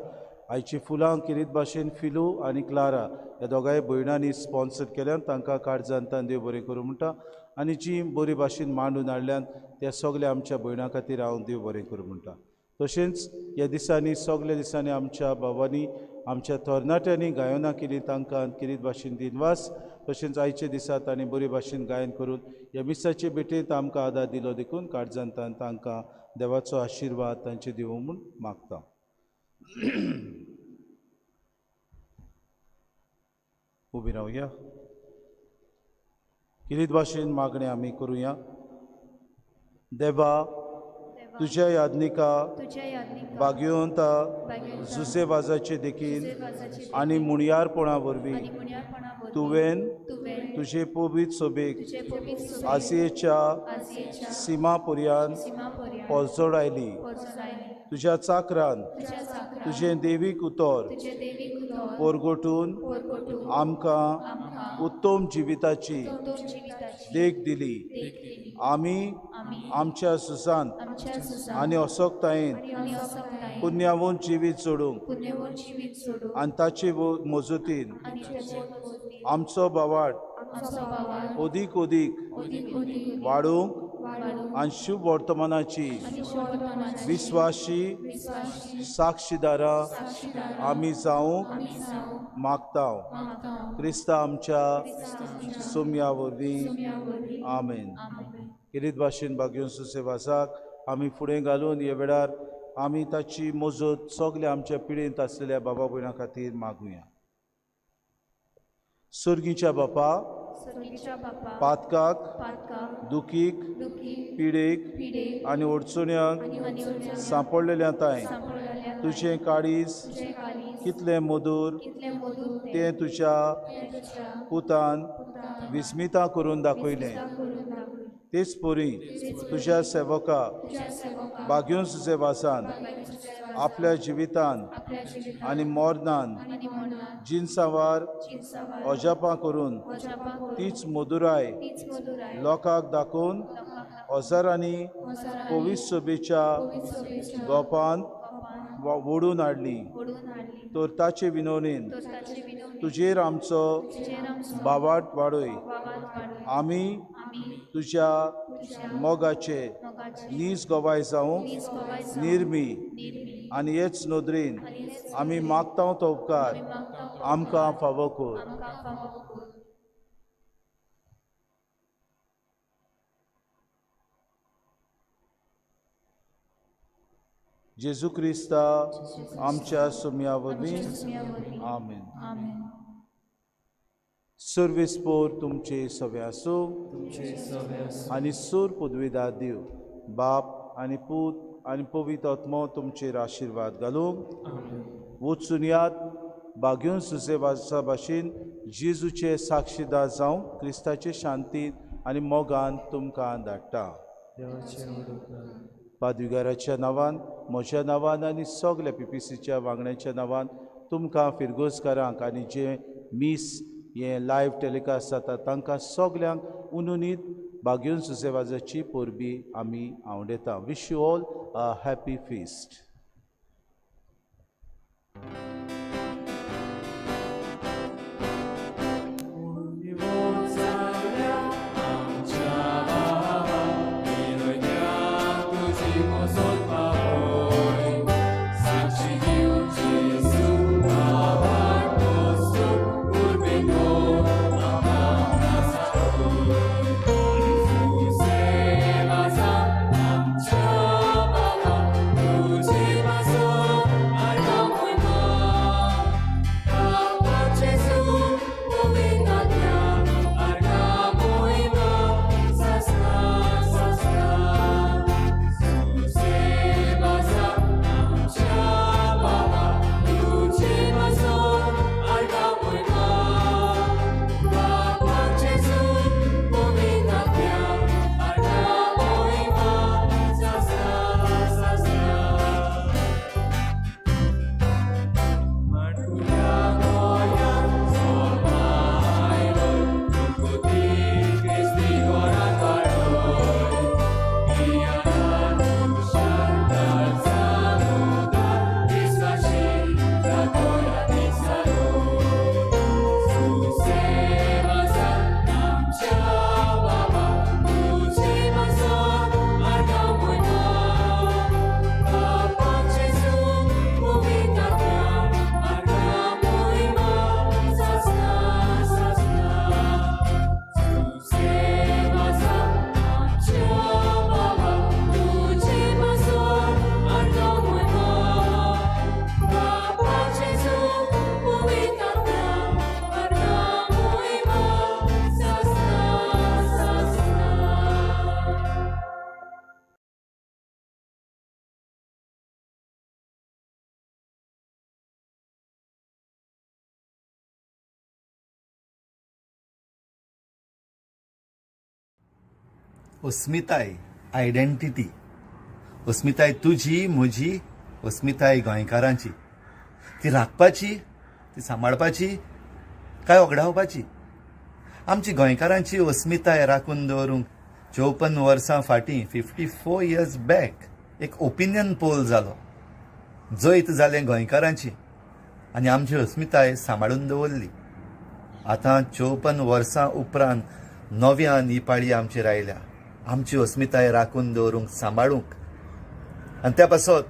आयची फुलां किरीत भाशेन फिलू आनी क्लारा ह्या दोगांय भयणांनी स्पॉन्सर केल्यान तांकां काळजांतान देव बरें करूं म्हणटा आनी जी बरे भाशेन मांडून हाडल्यान त्या सगल्या आमच्या भयणां खातीर हांव देव बरें करूं म्हणटा. तशेंच ह्या दिसांनी सगल्या दिसांनी आमच्या भावांनी आमच्या तरणाट्यांनी गायनां केलीं तांकां किरीत भाशेन दिनवास. तशेंच आयचे दिसा तांणी बरे भाशेन गायन करून ह्या मिसाचे भेटेंत आमकां आदार दिलो देखून काळजांतान तांकां देवाचो आशिर्वाद तांचे दिवं म्हूण मागता. उबी रावया. किरीत भाशेन मागणें आमी करुया. देवा, तुज्या यादनिका बागयोंता जुसेवाजाचे देखीन आनी मुणयारपणा वरवीं तुवें तुजे पवित्र सोबेक आसियेच्या सिमा पर्यान पोरजोडायली. तुज्या चाकरान तुजें देवीक उतर पोरगोटून आमकां उत्तम जिविताची देख दिली. आमी आमच्या सुसांत आनी अशोकतायेन पुण्यावून जिवीत जोडूंक आनी ताचे मजतीन आमचो बावाट ओदीक वाडूंक आनी शुभ वर्तमानाची विस्वाशी साक्षीदारां आमी जावंक मागता. क्रिस्ता आमच्या सुमया वरवीं. आमेन. किरीत भाशेन बागयोन सुसेवाजाक आमी फुडें घालून हे वेळार आमी ताची मजत सगल्या आमच्या पिडेंत आसलेल्या बाबा भयणां खातीर मागुया. सुर्गीच्या बापा, पातकाक दुखीक पिडेक आनी अडचण्यांक सांपडलेल्या ताय तुजें काळीज कितलें मधूर तें तुज्या पुतान विस्मिता करून दाखयलें. तेच परी तुज्या सेवका बागयोन सुसेवाजान आपल्या जिवितान आनी मोरनान जिनसावार अजापां करून तीच मधुराय लोकांक दाखोवन हजारांनी पवित्र सोबेच्या गोपान ओडून हाडली. तर ताचे विनोनेन तुजेर आमचो बावाट वाडय. आमी तुज्या मोगाचे नीज गोवाय जावंक निर्मी आनी हेच नदरेन आमी मागता तो उपकार आमकां फावो कर. जेजू क्रिस्ता आमच्या सुमया वरवीं. आमेन. सर्वेस्पोर तुमचे सवे आसूं आनी सूर पदवीदार दिव बाप आनी पूत आनी पवित्र आत्मो तुमचेर आशिर्वाद घालूंक वचून यात बागेवन सुसेवासा भाशेन जेजूचे साक्षीदार जावं क्रिस्ताचे शांतीन आनी मोगान तुमकां धाडटा. पाद्विगाराच्या नांवान म्हज्या नांवान आनी सगल्या PPCच्या वांगड्याच्या नांवान तुमकां फिरगोजकारांक आनी जे मीस हे लायव्ह टॅलिकास्ट जाता तांकां सगल्यांक उनुनीत बागेवन सुसेवाजाची परबी आमी आवडयता. Wish you all a happy feast. अस्मिताय, आयडेंटिटी. अस्मिताय तुजी, म्हजी, अस्मिताय गोंयकारांची. ती राखपाची, ती सांबाळपाची काय वगडावपाची. आमची गोंयकारांची अस्मिताय राखून दवरूंक 54 वर्सां फाटीं 54 years बॅक एक ओपिनियन पोल जालो. जैत जालें गोंयकारांची आनी आमची अस्मिताय सांबाळून दवरली. आतां 54 वर्सां उपरांत नव्यान ही पाळी आमचेर आयल्या. आमची अस्मिताय राखून दवरूंक सांबाळूंक. आनी त्या पासत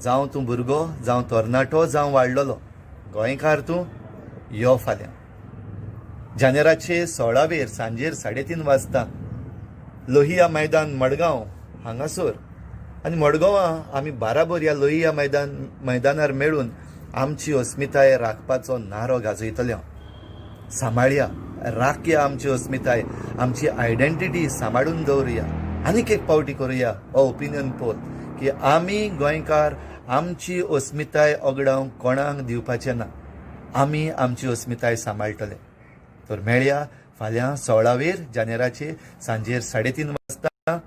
जावं तूं भुरगो, जावं तरणाटो, जावं वाडलेलो, गोंयकार तूं, यो फाल्यां. जानेराचे 16 सांजेर 3:30 वाजता लोहिया मैदान मडगांव हांगासर. आनी मडगांवां आमी बाराबर ह्या लोहिया मैदानार मेळून आमची अस्मिताय राखपाचो नारो गाजयतले. सांबाळया, राखया आमची अस्मिताय, आमची आयडेंटिटी सांबाळून दवरुया. आनीक एक पावटी करुया हो ओपिनियन पोल की आमी गोंयकार आमची अस्मिताय ओगडावंक कोणाक दिवपाचें ना. आमी आमची अस्मिताय सांबाळटले. तर मेळया फाल्यां 16 जानेराचे सांजेर 3:30 वाजता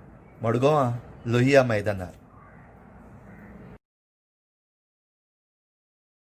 मडगांवां लोहिया मैदानार.